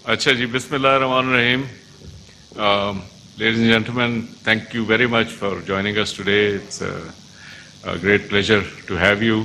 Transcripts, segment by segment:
Acha ji, Bismillah Rahman Rahim. Ladies and gentlemen, thank you very much for joining us today. It's a great pleasure to have you.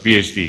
PhD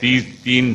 3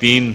3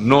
9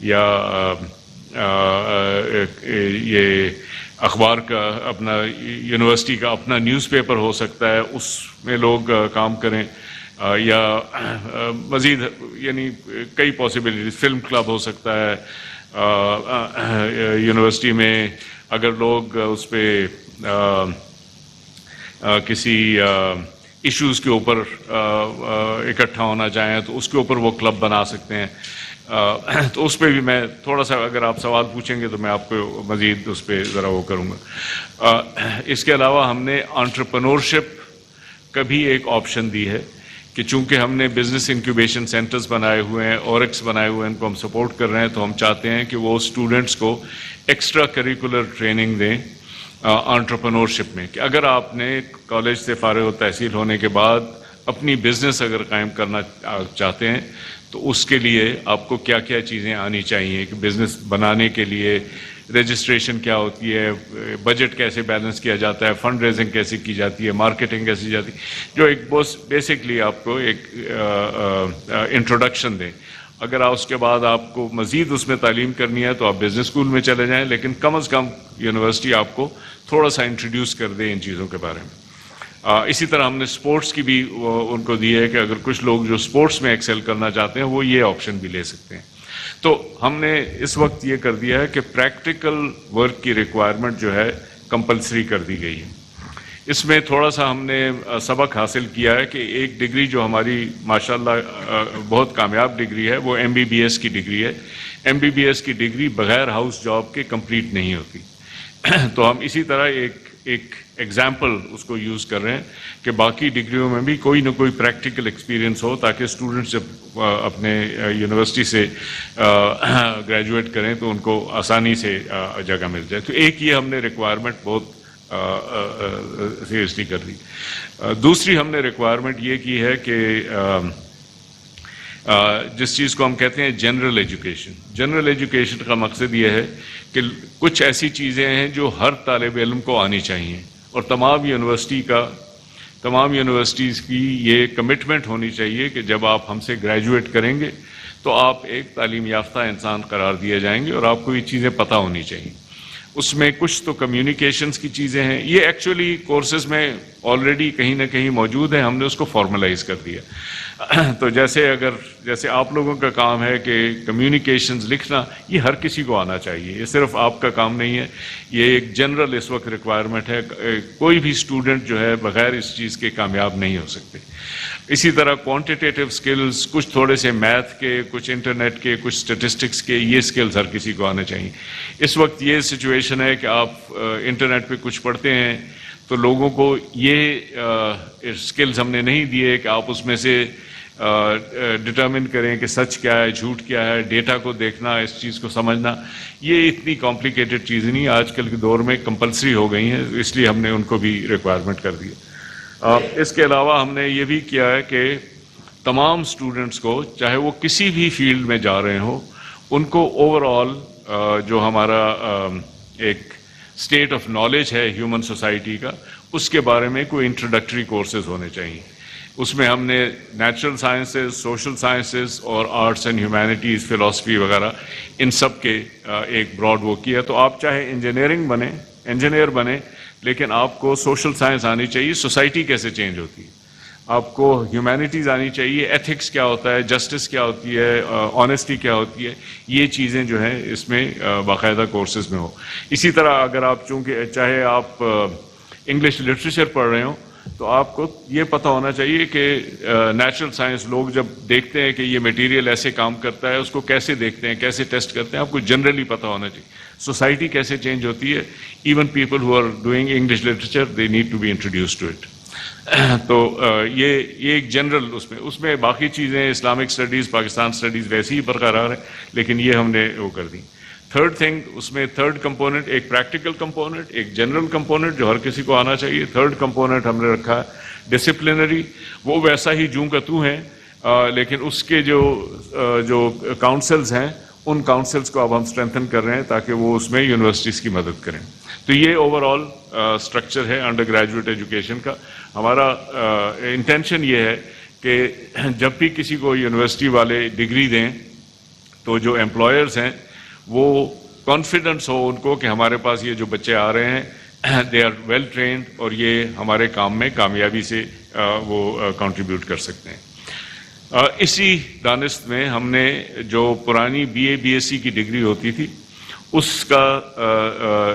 یا یہ اخبار کا اپنا university کا اپنا news paper ہو سکتا ہے، اس میں لوگ کام کریں، یا مزید یعنی کئی پاسبلٹیز، فلم کلب ہو سکتا ہے یونیورسٹی میں، اگر لوگ اس پہ کسی ایشوز کے اوپر اکٹھا ہونا چاہیں تو اس کے اوپر وہ کلب بنا سکتے ہیں. تو اس پہ بھی میں تھوڑا سا اگر آپ سوال پوچھیں گے تو میں آپ کو مزید اس پہ ذرا وہ کروں گا. اس کے علاوہ ہم نے انٹرپرینورشپ کا بھی ایک آپشن دی ہے کہ چونکہ ہم نے بزنس انکیوبیشن سینٹرز بنائے ہوئے ہیں، اورکس بنائے ہوئے ہیں، ان کو ہم سپورٹ کر رہے ہیں، تو ہم چاہتے ہیں کہ وہ اسٹوڈنٹس کو ایکسٹرا کریکولر ٹریننگ دیں انٹرپرینورشپ میں، کہ اگر آپ نے کالج سے فارغ و تحصیل ہونے کے بعد اپنی بزنس اگر قائم کرنا چاہتے ہیں تو اس کے لیے آپ کو کیا کیا چیزیں آنی چاہیے، کہ بزنس بنانے کے لیے رجسٹریشن کیا ہوتی ہے، بجٹ کیسے بیلنس کیا جاتا ہے، فنڈ ریزنگ کیسے کی جاتی ہے، مارکیٹنگ کیسے کی جاتی ہے، جو ایک بیسکلی آپ کو ایک انٹروڈکشن دیں. اگر آپ اس کے بعد آپ کو مزید اس میں تعلیم کرنی ہے تو آپ بزنس اسکول میں چلے جائیں، لیکن کم از کم یونیورسٹی آپ کو تھوڑا سا انٹروڈیوس کر دے ان چیزوں کے بارے میں. اسی طرح ہم نے سپورٹس کی بھی ان کو دی ہے کہ اگر کچھ لوگ جو سپورٹس میں ایکسل کرنا چاہتے ہیں وہ یہ آپشن بھی لے سکتے ہیں. تو ہم نے اس وقت یہ کر دیا ہے کہ پریکٹیکل ورک کی ریکوائرمنٹ جو ہے کمپلسری کر دی گئی ہے. اس میں تھوڑا سا ہم نے سبق حاصل کیا ہے کہ ایک ڈگری جو ہماری ماشاءاللہ بہت کامیاب ڈگری ہے وہ MBBS کی ڈگری ہے. MBBS کی ڈگری بغیر ہاؤس جاب کے کمپلیٹ نہیں ہوتی. تو ہم اسی طرح ایک ایگزامپل اس کو یوز کر رہے ہیں کہ باقی ڈگریوں میں بھی کوئی نہ کوئی پریکٹیکل ایکسپیرینس ہو تاکہ اسٹوڈنٹس جب اپنے یونیورسٹی سے گریجویٹ کریں تو ان کو آسانی سے جگہ مل جائے. تو ایک یہ ہم نے ریکوائرمنٹ بہت سیریسلی کر دی. دوسری ہم نے ریکوائرمنٹ یہ کی ہے کہ جس چیز کو ہم کہتے ہیں جنرل ایجوکیشن. جنرل ایجوکیشن کا مقصد یہ ہے کہ کچھ ایسی چیزیں ہیں جو ہر طالب علم کو آنی چاہیے، اور تمام یونیورسٹیز کی یہ کمٹمنٹ ہونی چاہیے کہ جب آپ ہم سے گریجویٹ کریں گے تو آپ ایک تعلیم یافتہ انسان قرار دیے جائیں گے اور آپ کو یہ چیزیں پتہ ہونی چاہیے. اس میں کچھ تو کمیونیکیشنز کی چیزیں ہیں، یہ ایکچولی کورسز میں آلریڈی کہیں نہ کہیں موجود ہیں، ہم نے اس کو فارملائز کر دیا. تو جیسے آپ لوگوں کا کام ہے کہ کمیونیکیشنز لکھنا، یہ ہر کسی کو آنا چاہیے، یہ صرف آپ کا کام نہیں ہے، یہ ایک جنرل اس وقت ریکوائرمنٹ ہے. کوئی بھی اسٹوڈنٹ جو ہے بغیر اس چیز کے کامیاب نہیں ہو سکتے. اسی طرح کوانٹیٹیو سکلز، کچھ تھوڑے سے میتھ کے، کچھ انٹرنیٹ کے، کچھ اسٹیٹسٹکس کے، یہ سکلز ہر کسی کو آنے چاہیے. اس وقت یہ سچویشن ہے کہ آپ انٹرنیٹ پہ کچھ پڑھتے ہیں تو لوگوں کو یہ سکلز ہم نے نہیں دیے کہ آپ اس میں سے ڈٹرمن کریں کہ سچ کیا ہے، جھوٹ کیا ہے، ڈیٹا کو دیکھنا، اس چیز کو سمجھنا. یہ اتنی کمپلیکیٹڈ چیز نہیں، آج کل کے دور میں کمپلسری ہو گئی ہیں، اس لیے ہم نے ان کو بھی ریکوائرمنٹ کر دی. اس کے علاوہ ہم نے یہ بھی کیا ہے کہ تمام اسٹوڈنٹس کو، چاہے وہ کسی بھی فیلڈ میں جا رہے ہوں، ان کو اوور آل جو ہمارا ایک اسٹیٹ آف نالج ہے ہیومن سوسائٹی کا، اس کے بارے میں کوئی انٹروڈکٹری کورسز ہونے چاہیے. اس میں ہم نے نیچرل سائنسز، سوشل سائنسز اور آرٹس اینڈ ہیومینٹیز، فلاسفی وغیرہ، ان سب کے ایک براڈ وہ کیا. تو آپ چاہے انجینئر بنیں لیکن آپ کو سوشل سائنس آنی چاہیے، سوسائٹی کیسے چینج ہوتی ہے. آپ کو ہیومینٹیز آنی چاہیے، ایتھکس کیا ہوتا ہے، جسٹس کیا ہوتی ہے، آنیسٹی کیا ہوتی ہے. یہ چیزیں جو ہیں اس میں باقاعدہ کورسز میں ہو. اسی طرح اگر آپ چاہے آپ انگلش لٹریچر پڑھ رہے ہوں تو آپ کو یہ پتہ ہونا چاہیے کہ نیچرل سائنس لوگ جب دیکھتے ہیں کہ یہ میٹیریل ایسے کام کرتا ہے، اس کو کیسے دیکھتے ہیں، کیسے ٹیسٹ کرتے ہیں، آپ کو جنرلی پتہ ہونا چاہیے. سوسائٹی کیسے چینج ہوتی ہے، even people who are doing English literature they need to be introduced to it. تو یہ ایک جنرل اس میں باقی چیزیں اسلامک اسٹڈیز، پاکستان اسٹڈیز ویسے ہی برقرار ہیں، لیکن یہ ہم نے وہ کر دی. تھرڈ تھنگ، اس میں تھرڈ کمپوننٹ ایک پریکٹیکل کمپوننٹ، ایک جنرل کمپوننٹ جو ہر کسی کو آنا چاہیے. تھرڈ کمپوننٹ ہم نے رکھا ڈسپلنری، وہ ویسا ہی جوں کا تو ہیں، لیکن اس کے جو کاؤنسلز ہیں، ان کاؤنسلز کو اب ہم اسٹرینتھن کر رہے ہیں تاکہ وہ اس میں یونیورسٹیز کی مدد کریں. تو یہ اوور آل اسٹرکچر ہے انڈر گریجویٹ ایجوکیشن کا. ہمارا انٹینشن یہ ہے کہ جب بھی کسی کو یونیورسٹی والے ڈگری دیں تو جو ایمپلائرز ہیں وہ کانفیڈنس ہو ان کو کہ ہمارے پاس یہ جو بچے آ رہے ہیں دے آر ویل ٹرینڈ اور یہ ہمارے کام میں کامیابی سے وہ کنٹریبیوٹ کر سکتے ہیں۔ اسی دانست میں ہم نے جو پرانی B A B S C کی ڈگری ہوتی تھی اس کا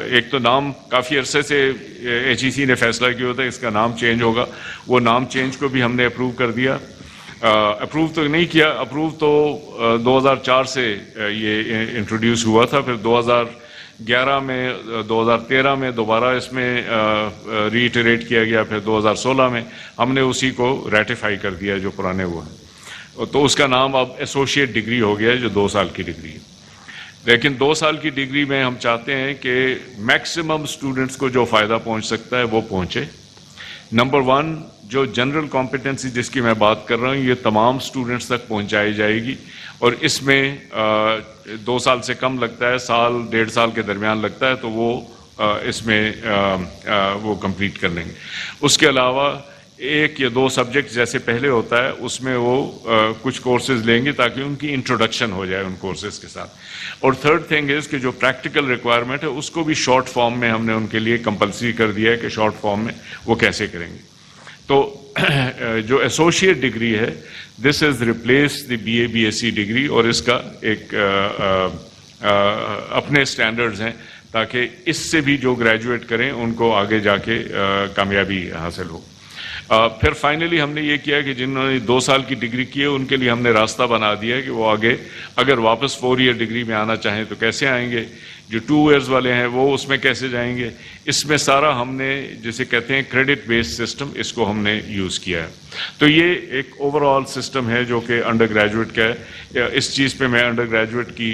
ایک تو نام کافی عرصے سے ایچ ای سی نے فیصلہ کیا ہوتا ہے اس کا نام چینج ہوگا، وہ نام چینج کو بھی ہم نے اپروو کر دیا۔ اپروو تو نہیں کیا، اپروو تو 2004 سے یہ انٹروڈیوس ہوا تھا، پھر 2011 میں 2013 میں دوبارہ اس میں ریٹریٹ کیا گیا، پھر 2016 میں ہم نے اسی کو ریٹیفائی کر دیا جو پرانے وہ ہیں، تو اس کا نام اب ایسوسیٹ ڈگری ہو گیا ہے جو 2 سال کی ڈگری ہے۔ لیکن 2 سال کی ڈگری میں ہم چاہتے ہیں کہ میکسیمم اسٹوڈنٹس کو جو فائدہ پہنچ سکتا ہے وہ پہنچے۔ نمبر 1 جو جنرل کمپیٹنسی جس کی میں بات کر رہا ہوں یہ تمام اسٹوڈنٹس تک پہنچائی جائے گی، اور اس میں 2 سال سے کم لگتا ہے، 1.5 سال کے درمیان لگتا ہے، تو وہ اس میں وہ کمپلیٹ کر لیں گے۔ اس کے علاوہ 1 یا 2 سبجیکٹ جیسے پہلے ہوتا ہے اس میں وہ کچھ کورسز لیں گے تاکہ ان کی انٹروڈکشن ہو جائے ان کورسز کے ساتھ۔ اور تھرڈ تھنگ از کہ جو پریکٹیکل ریکوائرمنٹ ہے اس کو بھی شارٹ فارم میں ہم نے ان کے لیے کمپلسری کر دیا ہے کہ شارٹ فارم میں وہ کیسے کریں گے۔ تو جو ایسوسیٹ ڈگری ہے this is replace the B A B S C degree, اور اس کا ایک اپنے سٹینڈرڈز ہیں تاکہ اس سے بھی جو گریجویٹ کریں ان کو آگے جا کے کامیابی حاصل ہو۔ پھر فائنلی ہم نے یہ کیا کہ جنہوں نے 2 سال کی ڈگری کی ہے ان کے لیے ہم نے راستہ بنا دیا ہے کہ وہ آگے اگر واپس 4 ایئر ڈگری میں آنا چاہیں تو کیسے آئیں گے، جو 2 ایئرز والے ہیں وہ اس میں کیسے جائیں گے۔ اس میں سارا ہم نے جسے کہتے ہیں کریڈٹ بیسڈ سسٹم، اس کو ہم نے یوز کیا ہے۔ تو یہ ایک اوور آل سسٹم ہے جو کہ انڈر گریجویٹ کا ہے۔ اس چیز پہ میں انڈر گریجویٹ کی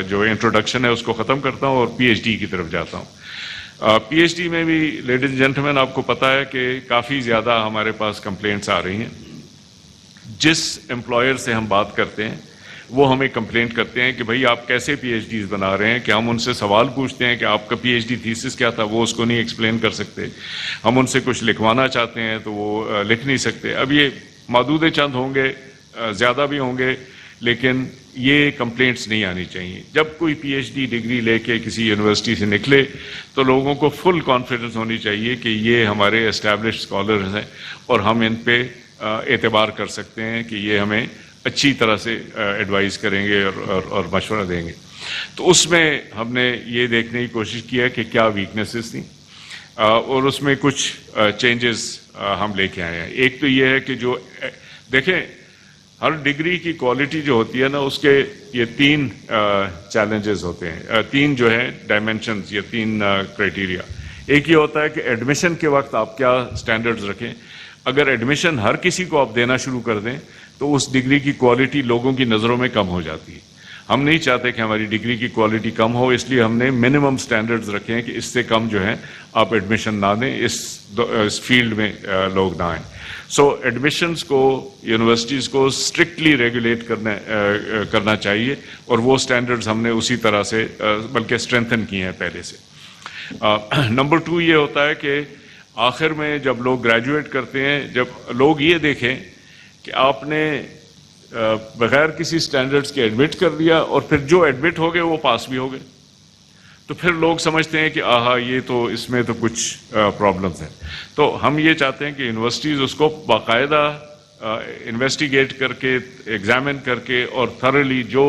جو انٹروڈکشن ہے اس کو ختم کرتا ہوں اور پی ایچ ڈی کی طرف جاتا ہوں۔ پی ایچ ڈی میں بھی لیڈیز اینڈ جینٹلمین آپ کو پتہ ہے کہ کافی زیادہ ہمارے پاس کمپلینٹس آ رہی ہیں۔ جس امپلائر سے ہم بات کرتے ہیں وہ ہمیں کمپلینٹ کرتے ہیں کہ بھائی آپ کیسے پی ایچ ڈیز بنا رہے ہیں، کہ ہم ان سے سوال پوچھتے ہیں کہ آپ کا پی ایچ ڈی تھیسس کیا تھا، وہ اس کو نہیں ایکسپلین کر سکتے، ہم ان سے کچھ لکھوانا چاہتے ہیں تو وہ لکھ نہیں سکتے۔ اب یہ محدود چند ہوں گے، زیادہ بھی ہوں گے، لیکن یہ کمپلینٹس نہیں آنی چاہیے۔ جب کوئی پی ایچ ڈی ڈگری لے کے کسی یونیورسٹی سے نکلے تو لوگوں کو فل کانفیڈنس ہونی چاہیے کہ یہ ہمارے اسٹیبلشڈ اسکالرز ہیں اور ہم ان پہ اعتبار کر سکتے ہیں کہ یہ ہمیں اچھی طرح سے ایڈوائز کریں گے اور مشورہ دیں گے۔ تو اس میں ہم نے یہ دیکھنے کی کوشش کی ہے کہ کیا ویکنیسز تھیں، اور اس میں کچھ چینجز ہم لے کے آئے ہیں۔ ایک تو یہ ہے کہ جو دیکھیں ہر ڈگری کی کوالٹی جو ہوتی ہے نا اس کے یہ 3 چیلنجز ہوتے ہیں، 3 جو ہیں ڈائمینشنز یا 3 کرائٹیریا۔ ایک یہ ہوتا ہے کہ ایڈمیشن کے وقت آپ کیا سٹینڈرڈز رکھیں۔ اگر ایڈمیشن ہر کسی کو آپ دینا شروع کر دیں تو اس ڈگری کی کوالٹی لوگوں کی نظروں میں کم ہو جاتی ہے۔ ہم نہیں چاہتے کہ ہماری ڈگری کی کوالٹی کم ہو، اس لیے ہم نے منیمم سٹینڈرڈز رکھے ہیں کہ اس سے کم جو ہے آپ ایڈمیشن نہ دیں، اس فیلڈ میں لوگ نہ آئیں۔ سو ایڈمیشنز کو یونیورسٹیز کو اسٹرکٹلی ریگولیٹ کرنا چاہیے، اور وہ سٹینڈرڈز ہم نے اسی طرح سے بلکہ اسٹرینتھن کیے ہیں پہلے سے۔ نمبر 2 یہ ہوتا ہے کہ آخر میں جب لوگ گریجویٹ کرتے ہیں، جب لوگ یہ دیکھیں کہ آپ نے بغیر کسی سٹینڈرڈز کے ایڈمٹ کر دیا اور پھر جو ایڈمٹ ہو گئے وہ پاس بھی ہو گئے، تو پھر لوگ سمجھتے ہیں کہ آہا یہ تو اس میں تو کچھ پرابلمز ہیں۔ تو ہم یہ چاہتے ہیں کہ یونیورسٹیز اس کو باقاعدہ انویسٹیگیٹ کر کے، ایگزامن کر کے اور تھرلی جو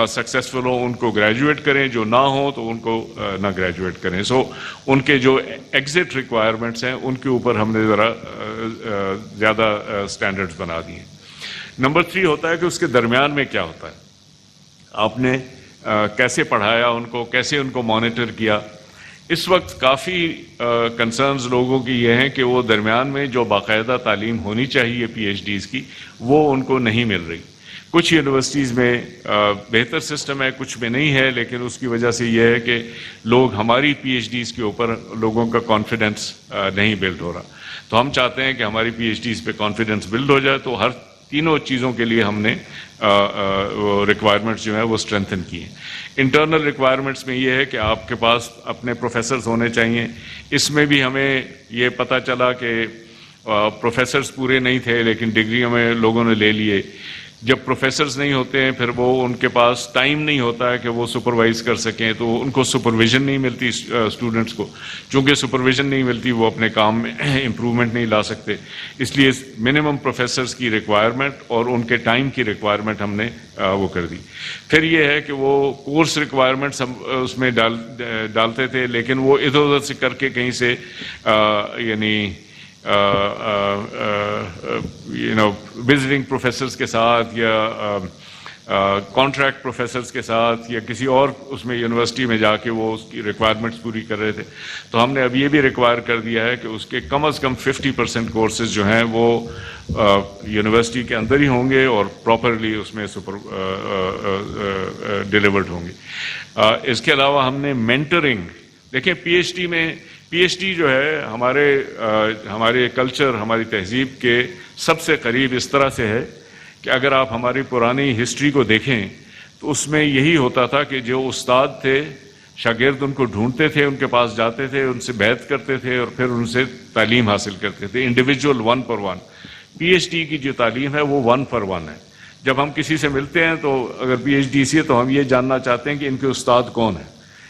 سکسیسفل ہو ان کو گریجویٹ کریں، جو نہ ہوں تو ان کو نہ گریجویٹ کریں۔ سو ان کے جو ایگزٹ ریکوائرمنٹس ہیں ان کے اوپر ہم نے ذرا زیادہ سٹینڈرڈز بنا دیے۔ نمبر 3 ہوتا ہے کہ اس کے درمیان میں کیا ہوتا ہے، آپ نے کیسے پڑھایا ان کو، کیسے ان کو مانیٹر کیا۔ اس وقت کافی کنسرنز لوگوں کی یہ ہیں کہ وہ درمیان میں جو باقاعدہ تعلیم ہونی چاہیے پی ایچ ڈیز کی وہ ان کو نہیں مل رہی۔ کچھ یونیورسٹیز میں بہتر سسٹم ہے، کچھ میں نہیں ہے، لیکن اس کی وجہ سے یہ ہے کہ لوگ ہماری پی ایچ ڈیز کے اوپر لوگوں کا کانفیڈنس نہیں بلڈ ہو رہا۔ تو ہم چاہتے ہیں کہ ہماری پی ایچ ڈیز پہ کانفیڈنس بلڈ ہو جائے، تو ہر تینوں چیزوں کے لیے ہم نے ریکوائرمنٹس جو ہیں وہ اسٹرینتھن کی ہیں۔ انٹرنل ریکوائرمنٹس میں یہ ہے کہ آپ کے پاس اپنے پروفیسرز ہونے چاہیے۔ اس میں بھی ہمیں یہ پتہ چلا کہ پروفیسرز پورے نہیں تھے لیکن ڈگری ہمیں لوگوں نے لے لیے۔ جب پروفیسرز نہیں ہوتے ہیں پھر وہ ان کے پاس ٹائم نہیں ہوتا ہے کہ وہ سپروائز کر سکیں، تو ان کو سپرویژن نہیں ملتی اسٹوڈنٹس کو، چونکہ سپرویژن نہیں ملتی وہ اپنے کام میں امپرومنٹ نہیں لا سکتے، اس لیے منیمم پروفیسرز کی ریکوائرمنٹ اور ان کے ٹائم کی ریکوائرمنٹ ہم نے وہ کر دی۔ پھر یہ ہے کہ وہ کورس ریکوائرمنٹس ہم اس میں ڈالتے تھے، لیکن وہ ادھر ادھر سے کر کے کہیں سے یعنی وزٹنگ پروفیسرز کے ساتھ یا کانٹریکٹ پروفیسرز کے ساتھ یا کسی اور اس میں یونیورسٹی میں جا کے وہ اس کی ریکوائرمنٹس پوری کر رہے تھے، تو ہم نے اب یہ بھی ریکوائر کر دیا ہے کہ اس کے کم از کم 50% کورسز جو ہیں وہ یونیورسٹی کے اندر ہی ہوں گے اور پراپرلی اس میں ڈیلیورڈ ہوں گے۔ اس کے علاوہ ہم نے مینٹرنگ، دیکھیں پی ایچ ڈی جو ہے ہمارے کلچر، ہماری تہذیب کے سب سے قریب اس طرح سے ہے کہ اگر آپ ہماری پرانی ہسٹری کو دیکھیں تو اس میں یہی ہوتا تھا کہ جو استاد تھے شاگرد ان کو ڈھونڈتے تھے، ان کے پاس جاتے تھے، ان سے بیعت کرتے تھے اور پھر ان سے تعلیم حاصل کرتے تھے، انڈیویجول 1 پر 1۔ پی ایچ ڈی کی جو تعلیم ہے وہ 1 پر 1 ہے۔ جب ہم کسی سے ملتے ہیں تو اگر پی ایچ ڈی سی ہے تو ہم یہ جاننا چاہتے ہیں کہ ان کے استاد کون ہیں،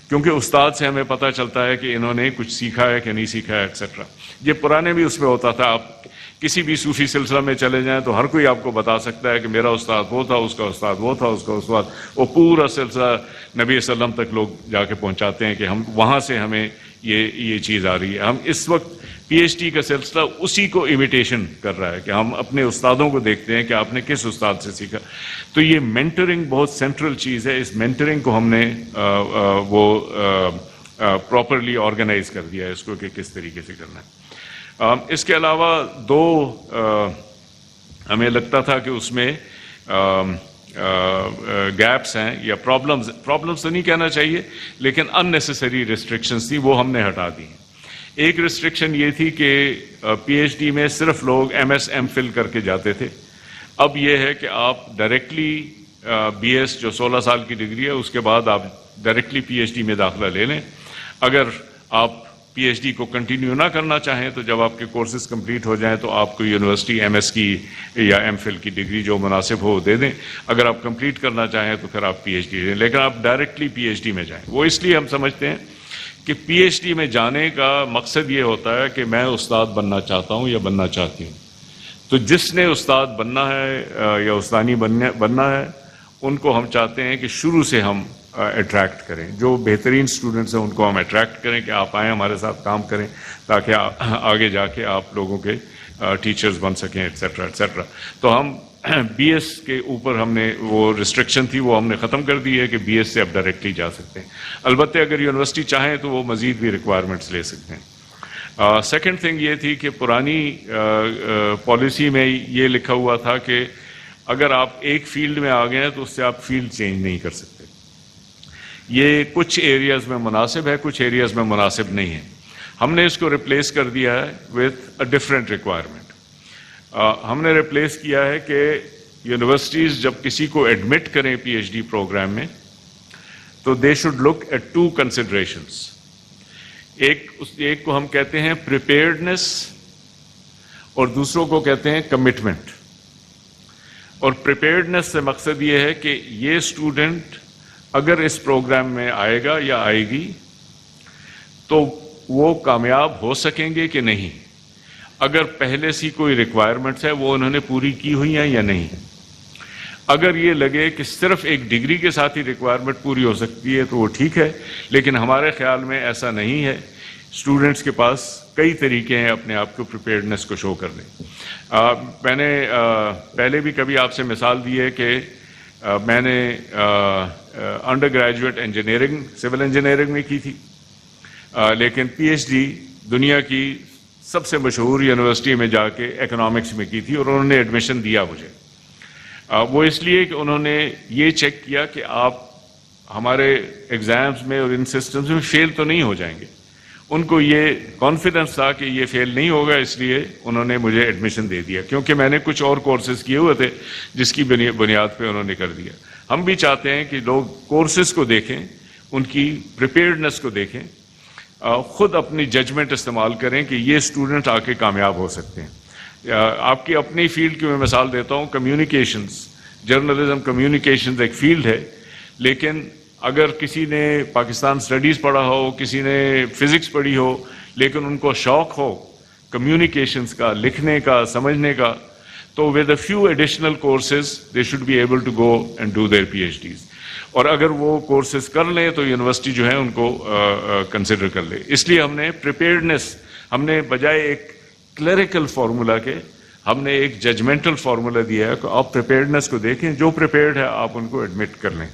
کیونکہ استاد سے ہمیں پتہ چلتا ہے کہ انہوں نے کچھ سیکھا ہے کہ نہیں سیکھا ہے ایٹسیٹرا۔ یہ پرانے بھی اس میں ہوتا تھا، آپ کسی بھی صوفی سلسلہ میں چلے جائیں تو ہر کوئی آپ کو بتا سکتا ہے کہ میرا استاد وہ تھا، اس کا استاد وہ تھا، اس کا استاد وہ، پورا سلسلہ نبی صلی اللہ علیہ وسلم تک لوگ جا کے پہنچاتے ہیں کہ ہم وہاں سے ہمیں یہ چیز آ رہی ہے۔ ہم اس وقت پی ایچ ڈی کا سلسلہ اسی کو امیٹیشن کر رہا ہے کہ ہم اپنے استادوں کو دیکھتے ہیں کہ آپ نے کس استاد سے سیکھا۔ تو یہ مینٹرنگ بہت سینٹرل چیز ہے، اس مینٹرنگ کو ہم نے وہ پراپرلی آرگنائز کر دیا ہے اس کو کہ کس طریقے سے کرنا ہے۔ اس کے علاوہ ہمیں لگتا تھا کہ اس میں گیپس ہیں یا پرابلمز تو نہیں کہنا چاہیے، لیکن ان نیسیسری ریسٹرکشنز تھی، وہ ہم نے ہٹا دی ہیں۔ ایک ریسٹرکشن یہ تھی کہ پی ایچ ڈی میں صرف لوگ ایم ایس ایم فل کر کے جاتے تھے، اب یہ ہے کہ آپ ڈائریکٹلی بی ایس جو 16 سال کی ڈگری ہے اس کے بعد آپ ڈائریکٹلی پی ایچ ڈی میں داخلہ لے لیں۔ اگر آپ پی ایچ ڈی کو کنٹینیو نہ کرنا چاہیں تو جب آپ کے کورسز کمپلیٹ ہو جائیں تو آپ کو یونیورسٹی ایم ایس کی یا ایم فل کی ڈگری جو مناسب ہو دے دیں، اگر آپ کمپلیٹ کرنا چاہیں تو پھر آپ پی ایچ ڈی لیں، لیکن آپ ڈائریکٹلی پی ایچ ڈی میں جائیں۔ وہ اس لیے ہم سمجھتے ہیں کہ پی ایچ ڈی میں جانے کا مقصد یہ ہوتا ہے کہ میں استاد بننا چاہتا ہوں یا بننا چاہتی ہوں، تو جس نے استاد بننا ہے یا استانی بننا ہے ان کو ہم چاہتے ہیں کہ شروع سے ہم اٹریکٹ کریں، جو بہترین اسٹوڈنٹس ہیں ان کو ہم اٹریکٹ کریں کہ آپ آئیں ہمارے ساتھ کام کریں تاکہ آگے جا کے آپ لوگوں کے ٹیچرز بن سکیں ایٹسیٹرا ایٹسیٹرا۔ تو ہم بی ایس کے اوپر ہم نے وہ ریسٹرکشن تھی وہ ہم نے ختم کر دی ہے کہ بی ایس سے آپ ڈائریکٹلی جا سکتے ہیں، البتہ اگر یونیورسٹی چاہیں تو وہ مزید بھی ریکوائرمنٹس لے سکتے ہیں۔ سیکنڈ تھنگ یہ تھی کہ پرانی پالیسی میں یہ لکھا ہوا تھا کہ اگر آپ ایک فیلڈ میں آ گئے ہیں تو اس سے آپ فیلڈ چینج نہیں کر سکتے۔ یہ کچھ ایریاز میں مناسب ہے، کچھ ایریاز میں مناسب نہیں ہے۔ ہم نے اس کو ریپلیس کر دیا ہے وتھ اے ڈفرینٹ ریکوائرمنٹ۔ ہم نے ریپلیس کیا ہے کہ یونیورسٹیز جب کسی کو ایڈمٹ کریں پی ایچ ڈی پروگرام میں تو they should look at 2 considerations. ایک کو ہم کہتے ہیں پریپیئرڈنس اور دوسروں کو کہتے ہیں کمٹمنٹ۔ اور پریپیئرڈنس سے مقصد یہ ہے کہ یہ اسٹوڈنٹ اگر اس پروگرام میں آئے گا یا آئے گی تو وہ کامیاب ہو سکیں گے کہ نہیں، اگر پہلے سے کوئی ریکوائرمنٹس ہے وہ انہوں نے پوری کی ہوئی ہیں یا نہیں۔ اگر یہ لگے کہ صرف ایک ڈگری کے ساتھ ہی ریکوائرمنٹ پوری ہو سکتی ہے تو وہ ٹھیک ہے، لیکن ہمارے خیال میں ایسا نہیں ہے۔ اسٹوڈنٹس کے پاس کئی طریقے ہیں اپنے آپ کو پریپیئرڈنس کو شو کرنے۔ میں نے پہلے بھی کبھی آپ سے مثال دی ہے کہ میں نے under graduate engineering civil engineering میں کی تھی، لیکن پی ایچ ڈی دنیا کی سب سے مشہور یونیورسٹی میں جا کے اکنامکس میں کی تھی اور انہوں نے ایڈمیشن دیا مجھے۔ وہ اس لیے کہ انہوں نے یہ چیک کیا کہ آپ ہمارے ایگزامز میں اور ان سسٹمز میں فیل تو نہیں ہو جائیں گے۔ ان کو یہ کانفیڈنس تھا کہ یہ فیل نہیں ہوگا، اس لیے انہوں نے مجھے ایڈمیشن دے دیا، کیونکہ میں نے کچھ اور کورسز کیے ہوئے تھے جس کی بنیاد پہ انہوں نے کر دیا۔ ہم بھی چاہتے ہیں کہ لوگ کورسز کو دیکھیں، ان کی پریپیئرڈنس کو دیکھیں، خود اپنی ججمنٹ استعمال کریں کہ یہ اسٹوڈنٹ آ کے کامیاب ہو سکتے ہیں۔ آپ کی اپنی فیلڈ کی میں مثال دیتا ہوں، کمیونیکیشنز جرنلزم کمیونیکیشنز ایک فیلڈ ہے، لیکن اگر کسی نے پاکستان اسٹڈیز پڑھا ہو، کسی نے فزکس پڑھی ہو، لیکن ان کو شوق ہو کمیونیکیشنز کا، لکھنے کا، سمجھنے کا، تو with a few additional courses they should be able to go and do their PhDs. اور اگر وہ کورسز کر لیں تو یونیورسٹی جو ہے ان کو کنسیڈر کر لے. اس لیے ہم نے پریپیئرڈنس، ہم نے بجائے ایک کلیریکل فارمولا کے ہم نے ایک ججمنٹل فارمولا دیا ہے کہ آپ پریپیئرڈنس کو دیکھیں، جو پریپیئرڈ ہے آپ ان کو ایڈمٹ کر لیں.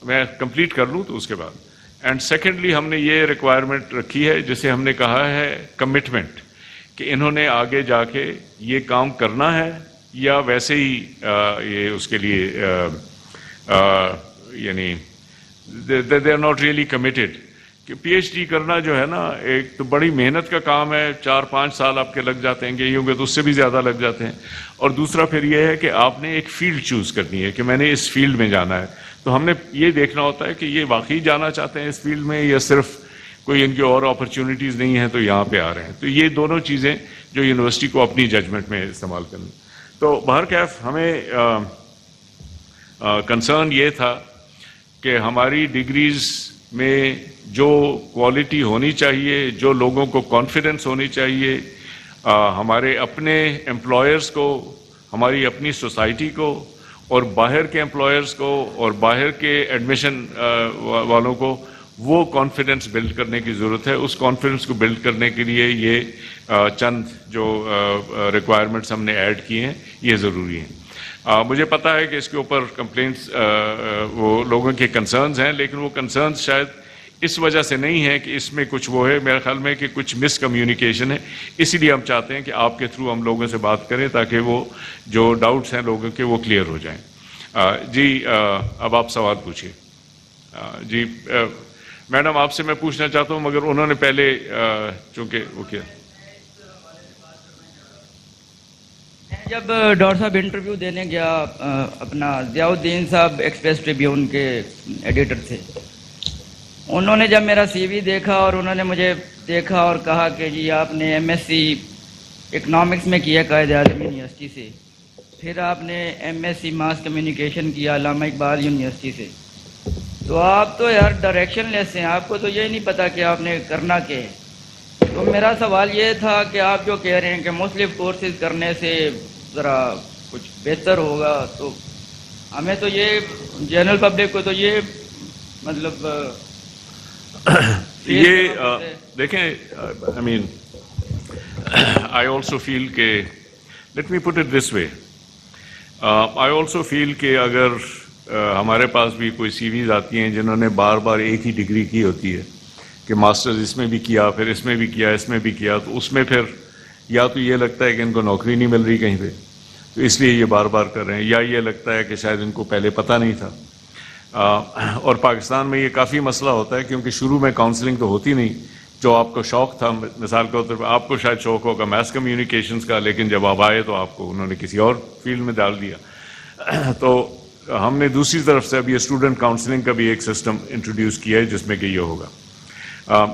میں کمپلیٹ کر لوں تو اس کے بعد. اینڈ سیکنڈلی ہم نے یہ ریکوائرمنٹ رکھی ہے جسے ہم نے کہا ہے کمٹمنٹ، کہ انہوں نے آگے جا کے یہ کام کرنا ہے یا ویسے ہی یہ اس کے لیے یعنی they are not really committed. کہ پی ایچ ڈی کرنا جو ہے نا ایک تو بڑی محنت کا کام ہے، 4-5 سال آپ کے لگ جاتے ہیں، یوں گے تو اس سے بھی زیادہ لگ جاتے ہیں. اور دوسرا پھر یہ ہے کہ آپ نے ایک فیلڈ چوز کرنی ہے کہ میں نے اس فیلڈ میں جانا ہے. تو ہم نے یہ دیکھنا ہوتا ہے کہ یہ واقعی جانا چاہتے ہیں اس فیلڈ میں یا صرف کوئی ان کی اور اپرچونیٹیز نہیں ہیں تو یہاں پہ آ رہے ہیں. تو یہ دونوں چیزیں جو یونیورسٹی کو اپنی ججمنٹ میں استعمال کرنی. تو بہرکیف ہمیں کنسرن یہ تھا کہ ہماری ڈگریز میں جو کوالٹی ہونی چاہیے، جو لوگوں کو کانفیڈنس ہونی چاہیے، ہمارے اپنے امپلائرز کو، ہماری اپنی سوسائٹی کو، اور باہر کے امپلائرز کو اور باہر کے ایڈمیشن والوں کو وہ کانفیڈنس بلڈ کرنے کی ضرورت ہے. اس کانفیڈنس کو بلڈ کرنے کے لیے یہ چند جو ریکوائرمنٹس ہم نے ایڈ کی ہیں یہ ضروری ہیں. مجھے پتا ہے کہ اس کے اوپر کمپلینٹس وہ لوگوں کے کنسرنز ہیں، لیکن وہ کنسرنز شاید اس وجہ سے نہیں ہے کہ اس میں کچھ وہ ہے، میرے خیال میں کہ کچھ مس کمیونیکیشن ہے. اسی لیے ہم چاہتے ہیں کہ آپ کے تھرو ہم لوگوں سے بات کریں تاکہ وہ جو ڈاؤٹس ہیں لوگوں کے وہ کلیئر ہو جائیں. جی اب آپ سوال پوچھیے. جی میڈم آپ سے میں پوچھنا چاہتا ہوں مگر انہوں نے پہلے چونکہ وہ کیا. جب ڈاکٹر صاحب انٹرویو دینے گیا، اپنا ضیاء الدین صاحب ایکسپریس ٹریبیون کے ایڈیٹر تھے، انہوں نے جب میرا سی وی دیکھا اور انہوں نے مجھے دیکھا اور کہا کہ جی آپ نے ایم ایس سی اکنامکس میں کیا قائد اعظم یونیورسٹی سے، پھر آپ نے M S C mass communication کیا علامہ اقبال یونیورسٹی سے، تو آپ تو یار ڈائریکشن لیس ہیں، آپ کو تو یہ نہیں پتا کہ آپ نے کرنا کیا ہے. تو میرا سوال یہ تھا کہ آپ جو کہہ رہے ہیں کہ مختلف کورسز کرنے سے ذرا کچھ بہتر ہوگا، تو ہمیں تو یہ جنرل پبلک کو تو یہ مطلب یہ دیکھیں آئی مین آئی آلسو فیل کہ let me put it this way, I also feel کہ اگر ہمارے پاس بھی کوئی سی ویز آتی ہیں جنہوں نے بار بار ایک ہی ڈگری کی ہوتی ہے کہ ماسٹرز اس میں بھی کیا، پھر اس میں بھی کیا، اس میں بھی کیا، تو اس میں پھر یا تو یہ لگتا ہے کہ ان کو نوکری نہیں مل رہی کہیں پہ تو اس لیے یہ بار بار کر رہے ہیں، یا یہ لگتا ہے کہ شاید ان کو پہلے پتہ نہیں تھا. اور پاکستان میں یہ کافی مسئلہ ہوتا ہے کیونکہ شروع میں کاؤنسلنگ تو ہوتی نہیں. جو آپ کو شوق تھا، مثال کے طور پہ آپ کو شاید شوق ہوگا میس کمیونیکیشنز کا، لیکن جب آپ آئے تو آپ کو انہوں نے کسی اور فیلڈ میں ڈال دیا. تو ہم نے دوسری طرف سے اب یہ اسٹوڈنٹ کاؤنسلنگ کا بھی ایک سسٹم انٹروڈیوس کیا ہے جس میں کہ یہ ہوگا.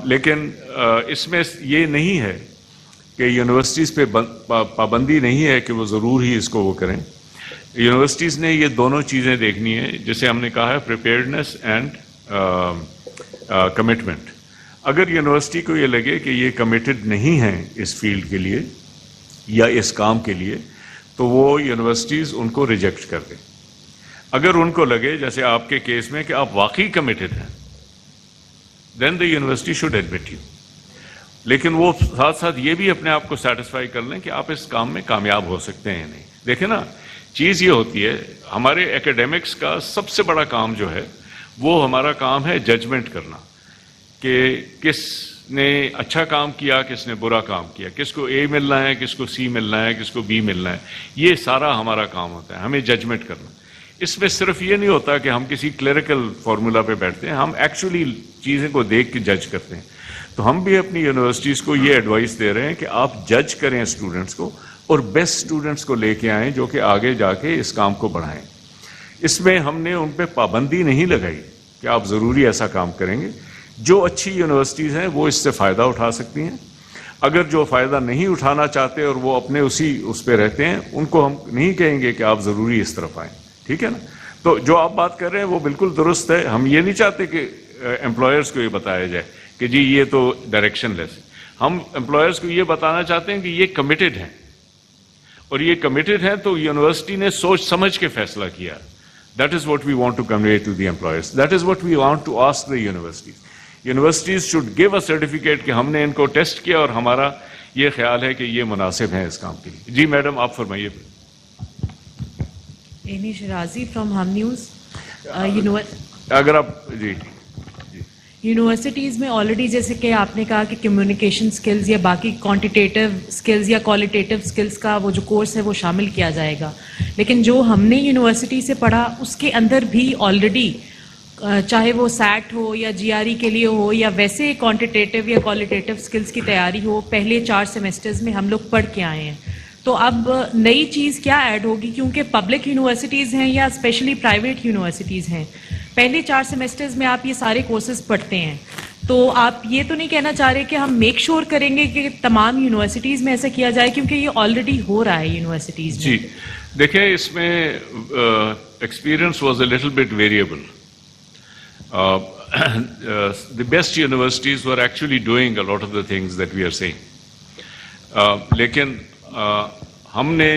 لیکن اس میں یہ نہیں ہے کہ یونیورسٹیز پہ پابندی نہیں ہے کہ وہ ضرور ہی اس کو وہ کریں. یونیورسٹیز نے یہ دونوں چیزیں دیکھنی ہے جسے ہم نے کہا ہے پریپیئرڈنس اینڈ کمٹمنٹ. اگر یونیورسٹی کو یہ لگے کہ یہ کمیٹڈ نہیں ہیں اس فیلڈ کے لیے یا اس کام کے لیے تو وہ یونیورسٹیز ان کو ریجیکٹ کر دیں. اگر ان کو لگے جیسے آپ کے کیس میں کہ آپ واقعی کمیٹڈ ہیں دین the university should admit you. لیکن وہ ساتھ ساتھ یہ بھی اپنے آپ کو سیٹسفائی کر لیں کہ آپ اس کام میں کامیاب ہو سکتے ہیں یا نہیں. دیکھیں نا چیز یہ ہوتی ہے ہمارے ایکیڈیمکس کا سب سے بڑا کام جو ہے وہ ہمارا کام ہے ججمنٹ کرنا کہ کس نے اچھا کام کیا، کس نے برا کام کیا، کس کو اے ملنا ہے، کس کو سی ملنا ہے، کس کو بی ملنا ہے. یہ سارا ہمارا کام ہوتا ہے، ہمیں ججمنٹ کرنا. اس میں صرف یہ نہیں ہوتا کہ ہم کسی کلیریکل فارمولا پہ بیٹھتے ہیں، ہم ایکچولی چیزیں کو دیکھ کے جج کرتے ہیں. تو ہم بھی اپنی یونیورسٹیز کو یہ ایڈوائس دے رہے ہیں کہ آپ جج کریں اسٹوڈنٹس کو اور بیسٹ اسٹوڈنٹس کو لے کے آئیں جو کہ آگے جا کے اس کام کو بڑھائیں. اس میں ہم نے ان پہ پابندی نہیں لگائی کہ آپ ضروری ایسا کام کریں گے. جو اچھی یونیورسٹیز ہیں وہ اس سے فائدہ اٹھا سکتی ہیں. اگر جو فائدہ نہیں اٹھانا چاہتے اور وہ اپنے اس پہ رہتے ہیں, ان کو ہم نہیں کہیں گے کہ آپ ضروری اس طرف آئیں, ٹھیک ہے نا. تو جو آپ بات کر رہے ہیں وہ بالکل درست ہے. ہم یہ نہیں چاہتے کہ امپلائرس کو یہ بتایا جائے کہ جی یہ تو ڈائریکشن لیس ہے. ہم امپلائرس کو یہ بتانا چاہتے ہیں کہ یہ کمیٹڈ ہیں, اور یہ کمیٹڈ ہیں تو یونیورسٹی نے سوچ سمجھ کے فیصلہ کیا. That is what we want to convey to the employers, that is what we want to ask the universities. Universities should give a certificate کہ ہم نے ان کو ٹیسٹ کیا اور ہمارا یہ خیال ہے کہ یہ مناسب ہیں اس کام کے لیے. جی میڈم آپ فرمائیے. اینی شرازی فرام ہم نیوز. اگر آپ جی یونیورسٹیز میں آلریڈی جیسے کہ آپ نے کہا کہ کمیونیکیشن سکلز یا باقی کوانٹیٹیو سکلز یا کوالٹیٹیو سکلز کا وہ جو کورس ہے وہ شامل کیا جائے گا, لیکن جو ہم نے یونیورسٹی سے پڑھا اس کے اندر بھی آلریڈی چاہے وہ سیٹ ہو یا جی آر ای کے لیے ہو یا ویسے کوانٹیٹیو یا کوالٹیٹیو سکلز کی تیاری ہو, پہلے 4 سیمسٹرز میں ہم لوگ پڑھ کے آئے ہیں. تو اب نئی چیز کیا ایڈ ہوگی, کیونکہ پبلک یونیورسٹیز ہیں یا اسپیشلی پرائیویٹ یونیورسٹیز ہیں, پہلے 4 سیمسٹرز میں آپ یہ سارے کورسز پڑھتے ہیں, تو آپ یہ تو نہیں کہنا چاہ رہے کہ ہم میک شور کریں گے کہ تمام یونیورسٹیز میں ایسا کیا جائے, کیونکہ یہ آلریڈی ہو رہا ہے یونیورسٹیز میں. جی دیکھیں, اس میں experience was a little bit variable. The best universities were actually doing a lot of the things that we are saying. لیکن ہم نے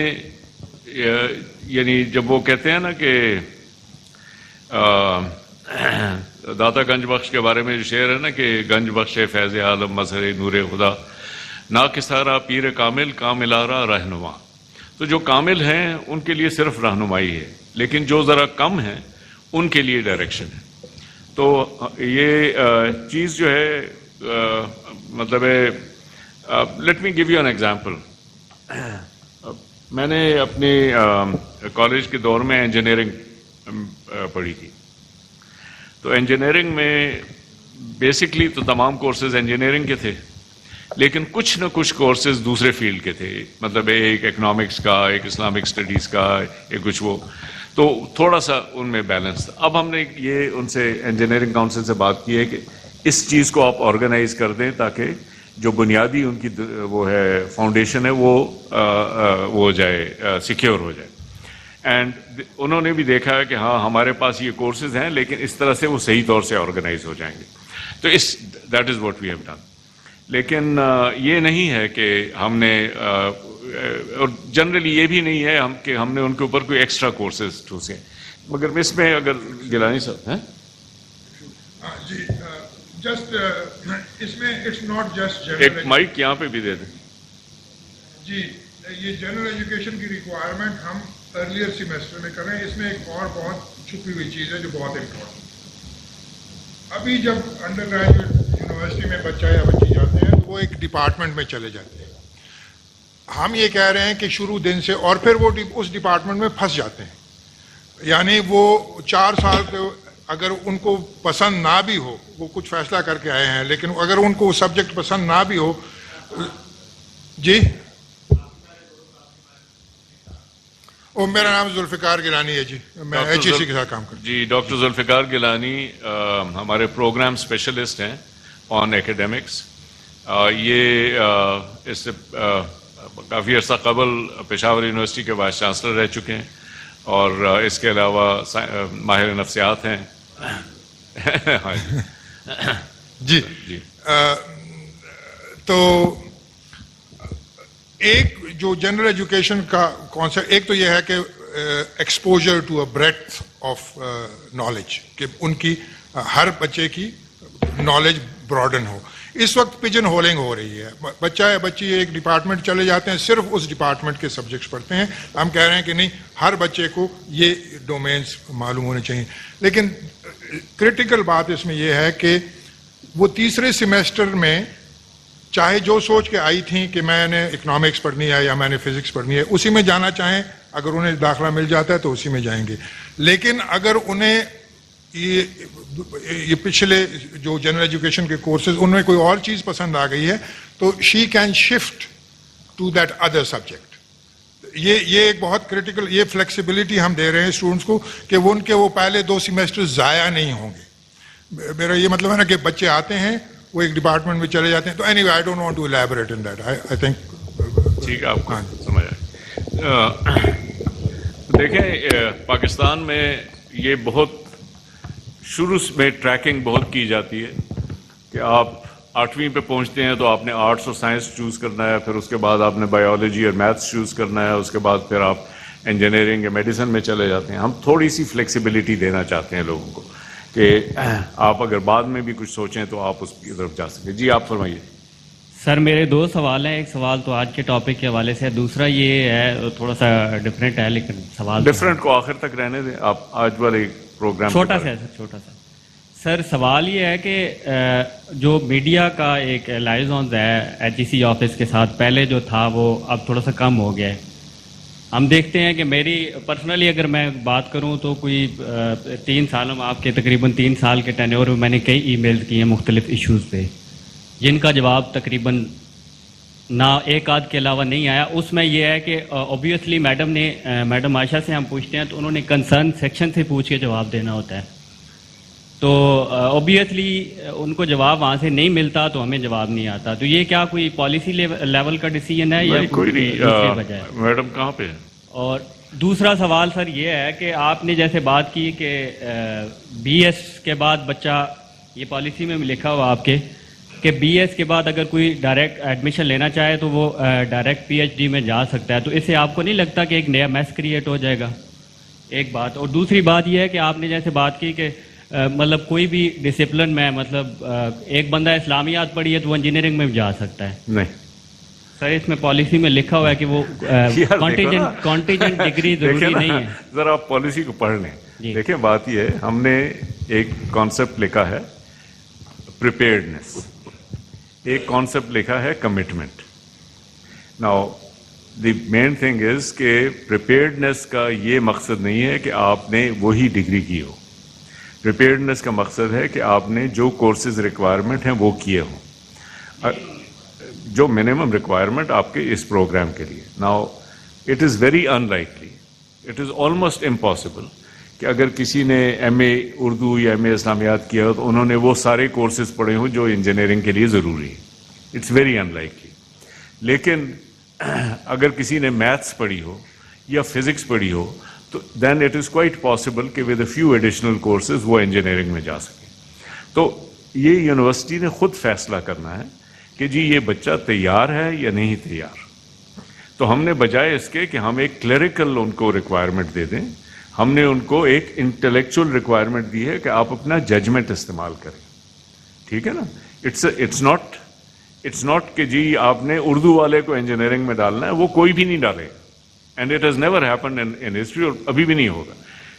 یعنی جب وہ کہتے ہیں نا کہ داتا گنج بخش کے بارے میں جو شعر ہے نا کہ گنج بخش فیض عالم مظہر نور خدا ناکسارا پیر کامل کاملارا رہنما. تو جو کامل ہیں ان کے لیے صرف رہنمائی ہے, لیکن جو ذرا کم ہیں ان کے لیے ڈائریکشن ہے. تو یہ چیز جو ہے مطلب ہے, let me give you an example. میں نے اپنے کالج کے دور میں انجینئرنگ پڑھی تھی. تو انجینئرنگ میں بیسکلی تو تمام کورسز انجینئرنگ کے تھے, لیکن کچھ نہ کچھ کورسز دوسرے فیلڈ کے تھے. مطلب ایک اکنامکس کا, ایک اسلامک اسٹڈیز کا, ایک کچھ وہ, تو تھوڑا سا ان میں بیلنس تھا. اب ہم نے یہ ان سے انجینئرنگ کاؤنسل سے بات کی ہے کہ اس چیز کو آپ آرگنائز کر دیں تاکہ جو بنیادی ان کی وہ ہے فاؤنڈیشن ہے وہ ہو جائے, سیکیور ہو جائے. اینڈ انہوں نے بھی دیکھا ہے کہ ہاں ہمارے پاس یہ کورسز ہیں, لیکن اس طرح سے وہ صحیح طور سے آرگنائز ہو جائیں گے. تو that is what we have done. لیکن یہ نہیں ہے کہ ہم نے, اور جنرلی یہ بھی نہیں ہے کہ ہم نے ان کے اوپر کوئی ایکسٹرا کورسز ٹھوسے. مگر اس میں اگر گیلانی صاحب ہیں جی جسٹ اس میں اٹس ناٹ جسٹ ایک مائک یہاں پہ بھی دے دیں. جی یہ جنرل ایجوکیشن کی ریکوائرمنٹ ہم ارلیئر سیمیسٹر میں کر رہے ہیں. اس میں ایک اور بہت چھپی ہوئی چیز ہے جو بہت امپورٹنٹ. ابھی جب انڈر گریجویٹ یونیورسٹی میں بچہ یا بچی جاتے ہیں تو وہ ایک ڈپارٹمنٹ میں چلے جاتے ہیں. ہم یہ کہہ رہے ہیں کہ شروع دن سے, اور پھر وہ اس ڈپارٹمنٹ میں پھنس جاتے ہیں. یعنی وہ 4 سال کے اگر ان کو پسند نہ بھی ہو, وہ کچھ فیصلہ کر کے آئے ہیں, لیکن اگر ان کو وہ سبجیکٹ پسند نہ بھی ہو. جی میرا نام ذوالفقار گیلانی ہے. جی میں ایچ ای سی کے ساتھ کام کرتا ہوں. جی ڈاکٹر ذوالفقار گیلانی ہمارے پروگرام اسپیشلسٹ ہیں آن ایکیڈیمکس. یہ اس سے کافی عرصہ قبل پشاور یونیورسٹی کے وائس چانسلر رہ چکے ہیں, اور اس کے علاوہ ماہر نفسیات ہیں. جی جی تو ایک جو جنرل ایجوکیشن کا کانسیپٹ, ایک تو یہ ہے کہ exposure to a breadth of knowledge, کہ ان کی ہر بچے کی نالج براڈن ہو. اس وقت پجن ہولنگ ہو رہی ہے. بچہ یا بچی ایک ڈپارٹمنٹ چلے جاتے ہیں, صرف اس ڈپارٹمنٹ کے سبجیکٹس پڑھتے ہیں. ہم کہہ رہے ہیں کہ نہیں, ہر بچے کو یہ ڈومینس معلوم ہونے چاہیے. لیکن کریٹیکل بات اس میں یہ ہے کہ وہ تیسرے سیمیسٹر میں چاہے جو سوچ کے آئی تھیں کہ میں نے اکنامکس پڑھنی ہے یا میں نے فزکس پڑھنی ہے, اسی میں جانا چاہیں, اگر انہیں داخلہ مل جاتا ہے تو اسی میں جائیں گے. لیکن اگر انہیں یہ پچھلے جو جنرل ایجوکیشن کے کورسز ان میں کوئی اور چیز پسند آ گئی ہے تو she can shift to that other subject. یہ ایک بہت کریٹیکل, یہ فلیکسیبلٹی ہم دے رہے ہیں اسٹوڈنٹس کو کہ وہ پہلے 2 سیمیسٹر ضائع نہیں ہوں گے. میرا یہ مطلب ہے نا کہ بچے آتے ہیں وہ ایک ڈپارٹمنٹ میں چلے جاتے ہیں. تو anyway I don't want to elaborate on that. I think ٹھیک ہے, آپ کو سمجھ آئے. دیکھیں پاکستان میں یہ بہت شروع میں ٹریکنگ بہت کی جاتی ہے کہ آپ 8ویں پہ پہنچتے ہیں تو آپ نے آرٹس اور سائنس چوز کرنا ہے, پھر اس کے بعد آپ نے بایولوجی اور میتھس چوز کرنا ہے, اس کے بعد پھر آپ انجینئرنگ یا میڈیسن میں چلے جاتے ہیں. ہم تھوڑی سی فلیکسیبلٹی دینا چاہتے ہیں لوگوں کو کہ آپ اگر بعد میں بھی کچھ سوچیں تو آپ اس کی طرف جا سکیں. جی آپ فرمائیے. سر میرے 2 سوال ہیں. ایک سوال تو آج کے ٹاپک کے حوالے سے ہے, دوسرا یہ ہے تھوڑا سا ڈفرینٹ ہے لیکن سوال ڈفرینٹ کو آخر تک رہنے دیں, آپ آج والے پروگرام چھوٹا سا ہے سر, چھوٹا سا. سر سوال یہ ہے کہ جو میڈیا کا ایک لائزونز ہے HEC آفس کے ساتھ, پہلے جو تھا وہ اب تھوڑا سا کم ہو گیا ہے. ہم دیکھتے ہیں کہ میری پرسنلی اگر میں بات کروں تو کوئی 3 سالوں میں, آپ کے تقریباً 3 سال کے ٹینیور میں میں نے کئی ای میلز کیے ہیں مختلف ایشوز پہ, جن کا جواب تقریباً نہ ایک آدھ کے علاوہ نہیں آیا. اس میں یہ ہے کہ اوبیسلی میڈم عائشہ سے ہم پوچھتے ہیں تو انہوں نے کنسرن سیکشن سے پوچھ کے جواب دینا ہوتا ہے, تو اوبیسلی ان کو جواب وہاں سے نہیں ملتا تو ہمیں جواب نہیں آتا. تو یہ کیا کوئی پالیسی لیول کا ڈیسیژن ہے یا کوئی نہیں؟ وجہ ہے میڈم کہاں پہ ہے؟ اور دوسرا سوال سر یہ ہے کہ آپ نے جیسے بات کی کہ BS کے بعد بچہ, یہ پالیسی میں لکھا ہوا آپ کے کہ BS کے بعد اگر کوئی ڈائریکٹ ایڈمیشن لینا چاہے تو وہ ڈائریکٹ PhD میں جا سکتا ہے. تو اس سے آپ کو نہیں لگتا کہ ایک نیا میس کریٹ ہو جائے گا؟ ایک بات. اور دوسری بات یہ ہے کہ آپ نے جیسے بات کی کہ مطلب کوئی بھی ڈسپلن میں, مطلب ایک بندہ اسلامیات پڑھی ہے تو وہ انجینئرنگ میں بھی جا سکتا ہے. نہیں سر, اس میں پالیسی میں لکھا ہوا ہے کہ وہ کانٹیجنٹ ڈگری ضروری نہیں ہے. ذرا آپ پالیسی کو پڑھ لیں. دیکھیں بات یہ ہے, ہم نے ایک کانسیپٹ لکھا ہے پریپیئرڈنیس, ایک کانسیپٹ لکھا ہے commitment. Now the main thing is کہ پریپیئرڈنیس کا یہ مقصد نہیں ہے کہ آپ نے وہی ڈگری کی ہو. پریپیئرڈنیس کا مقصد ہے کہ آپ نے جو کورسز ریکوائرمنٹ ہیں وہ کیے ہوں, جو منیمم ریکوائرمنٹ آپ کے اس پروگرام کے لیے. Now it is very in likely, it is almost impossible کہ اگر کسی نے MA اردو یا MA اسلامیات کیا ہو تو انہوں نے وہ سارے کورسز پڑھے ہوں جو انجینئرنگ کے لیے ضروری ہے. It's very unlikely. لیکن اگر کسی نے میتھس پڑھی ہو یا فزکس پڑھی ہو تو then it is quite possible کہ with a few additional courses وہ انجینئرنگ میں جا سکے. تو یہ یونیورسٹی نے خود فیصلہ کرنا ہے کہ جی یہ بچہ تیار ہے یا نہیں تیار. تو ہم نے بجائے اس کے کہ ہم ایک کلیریکل ان کو ریکوائرمنٹ دے دیں, ہم نے ان کو ایک انٹلیکچوئل ریکوائرمنٹ دی ہے کہ آپ اپنا ججمنٹ استعمال کریں. ٹھیک ہے نا. اٹس ناٹ کہ جی آپ نے اردو والے کو انجینئرنگ میں ڈالنا ہے, وہ کوئی بھی نہیں ڈالے. And it has never happened in history, اور ابھی بھی نہیں ہوگا.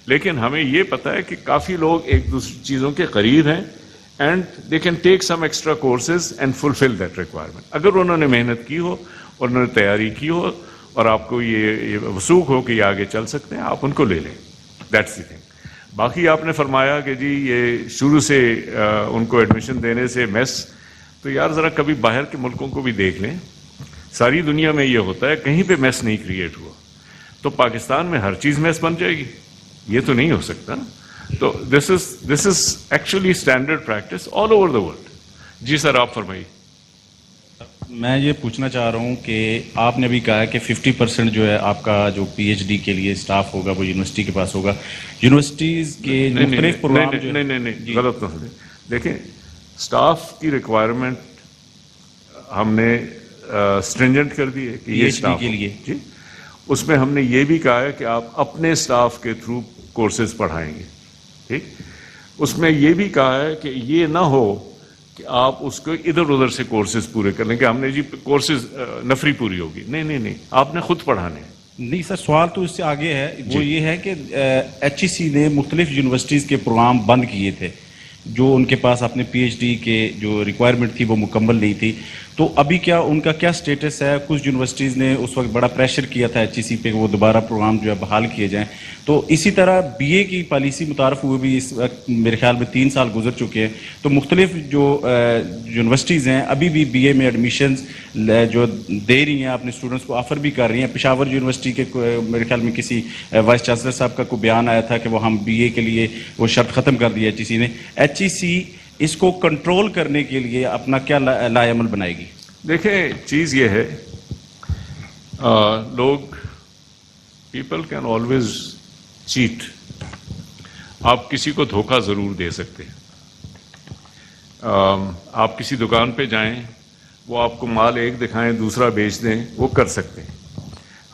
لیکن ہمیں یہ پتا ہے کہ کافی لوگ ایک دوسری چیزوں کے قریب ہیں and they can take some extra courses and fulfil that requirement. اگر انہوں نے محنت کی ہو اور انہوں نے تیاری کی ہو اور آپ کو یہ وثوق ہو کہ یہ آگے چل سکتے ہیں, آپ ان کو لے لیں. That's the thing. باقی آپ نے فرمایا کہ جی یہ شروع سے ان کو ایڈمیشن دینے سے میس, تو یار ذرا کبھی باہر کے ملکوں کو بھی دیکھ لیں. ساری دنیا میں یہ ہوتا ہے, کہیں پہ میس نہیں کریٹ ہوا تو پاکستان میں ہر چیز میس بن جائے گی, یہ تو نہیں ہو سکتا. تو this is actually standard practice all over the world. جی سر آپ فرمائیے. میں یہ پوچھنا چاہ رہا ہوں کہ آپ نے بھی کہا کہ 50% جو ہے آپ کا جو PhD کے لیے اسٹاف ہوگا وہ یونیورسٹی کے پاس ہوگا. یونیورسٹیز کے مختلف پروگرام نہیں غلط نہ سمجھیں. دیکھیں اسٹاف کی ریکوائرمنٹ ہم نے اسٹرینجنٹ کر دی ہے کہ یہ اسٹاف کے لیے. جی اس میں ہم نے یہ بھی کہا ہے کہ آپ اپنے اسٹاف کے تھرو کورسز پڑھائیں گے. ٹھیک. اس میں یہ بھی کہا ہے کہ یہ نہ ہو کہ آپ اس کو ادھر ادھر سے کورسز پورے کر لیں کہ ہم نے جی کورسز نفری پوری ہوگی. نہیں, آپ نے خود پڑھانے ہیں. نہیں سر, سوال تو اس سے آگے ہے. وہ یہ ہے کہ HEC نے مختلف یونیورسٹیز کے پروگرام بند کیے تھے جو ان کے پاس اپنے PhD کے جو ریکوائرمنٹ تھی وہ مکمل نہیں تھی. تو ابھی کیا ان کا کیا سٹیٹس ہے؟ کچھ یونیورسٹیز نے اس وقت بڑا پریشر کیا تھا HEC پہ کہ وہ دوبارہ پروگرام جو ہے بحال کیے جائیں. تو اسی طرح BA کی پالیسی متعارف ہوئے بھی اس وقت میرے خیال میں 3 سال گزر چکے ہیں. تو مختلف جو یونیورسٹیز ہیں ابھی بھی BA میں ایڈمیشنز جو دے رہی ہیں اپنے اسٹوڈنٹس کو, آفر بھی کر رہی ہیں. پشاور یونیورسٹی کے میرے خیال میں کسی وائس چانسلر صاحب کا کوئی بیان آیا تھا کہ وہ ہم BA کے لیے وہ شرط ختم کر دی HEC نے. HEC اس کو کنٹرول کرنے کے لیے اپنا کیا لائے عمل بنائے گی؟ دیکھیں چیز یہ ہے لوگ پیپل کین آلویز چیٹ. آپ کسی کو دھوکہ ضرور دے سکتے ہیں. آپ کسی دکان پہ جائیں, وہ آپ کو مال ایک دکھائیں دوسرا بیچ دیں, وہ کر سکتے ہیں.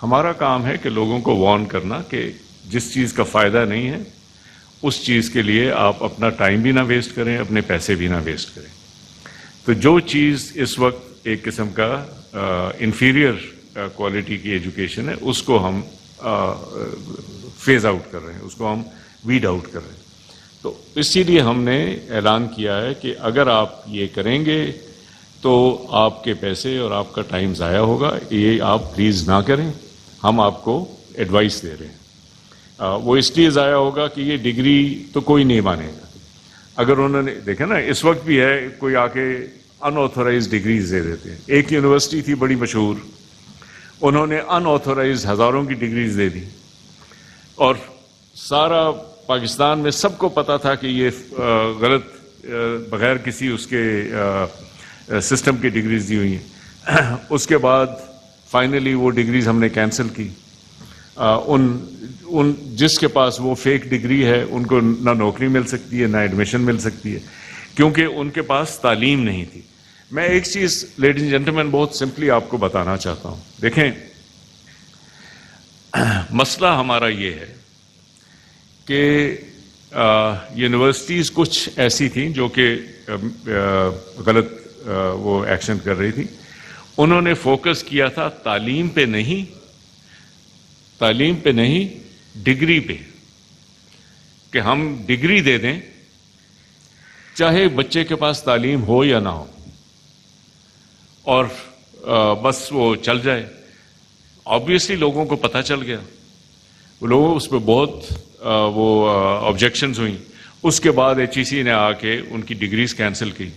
ہمارا کام ہے کہ لوگوں کو وارن کرنا کہ جس چیز کا فائدہ نہیں ہے اس چیز کے لیے آپ اپنا ٹائم بھی نہ ویسٹ کریں, اپنے پیسے بھی نہ ویسٹ کریں. تو جو چیز اس وقت ایک قسم کا انفیریئر کوالٹی کی ایجوکیشن ہے, اس کو ہم فیز آؤٹ کر رہے ہیں, اس کو ہم ویڈ آؤٹ کر رہے ہیں. تو اسی لیے ہم نے اعلان کیا ہے کہ اگر آپ یہ کریں گے تو آپ کے پیسے اور آپ کا ٹائم ضائع ہوگا. یہ آپ پلیز نہ کریں, ہم آپ کو ایڈوائس دے رہے ہیں. وہ اس لیے ضائع ہوگا کہ یہ ڈگری تو کوئی نہیں مانے گا. اگر انہوں نے دیکھا نا اس وقت بھی ہے کوئی آ کے ان آتھورائز ڈگریز دے دیتے ہیں. ایک یونیورسٹی تھی بڑی مشہور, انہوں نے ان آتھورائز ہزاروں کی ڈگریز دے دی, اور سارا پاکستان میں سب کو پتا تھا کہ یہ غلط, بغیر کسی اس کے سسٹم کی ڈگریز دی ہوئی ہیں. اس کے بعد فائنلی وہ ڈگریز ہم نے کینسل کی. ان جس کے پاس وہ فیک ڈگری ہے ان کو نہ نوکری مل سکتی ہے نہ ایڈمیشن مل سکتی ہے, کیونکہ ان کے پاس تعلیم نہیں تھی. میں ایک چیز لیڈیز اینڈ جینٹلمین بہت سمپلی آپ کو بتانا چاہتا ہوں. دیکھیں مسئلہ ہمارا یہ ہے کہ یونیورسٹیز کچھ ایسی تھیں جو کہ غلط وہ ایکشن کر رہی تھی. انہوں نے فوکس کیا تھا تعلیم پہ نہیں ڈگری پہ, کہ ہم ڈگری دے دیں چاہے بچے کے پاس تعلیم ہو یا نہ ہو, اور بس وہ چل جائے. آبویسلی لوگوں کو پتہ چل گیا, وہ لوگوں اس پہ بہت وہ آبجیکشنز ہوئیں. اس کے بعد HEC نے آ کے ان کی ڈگریز کینسل کی.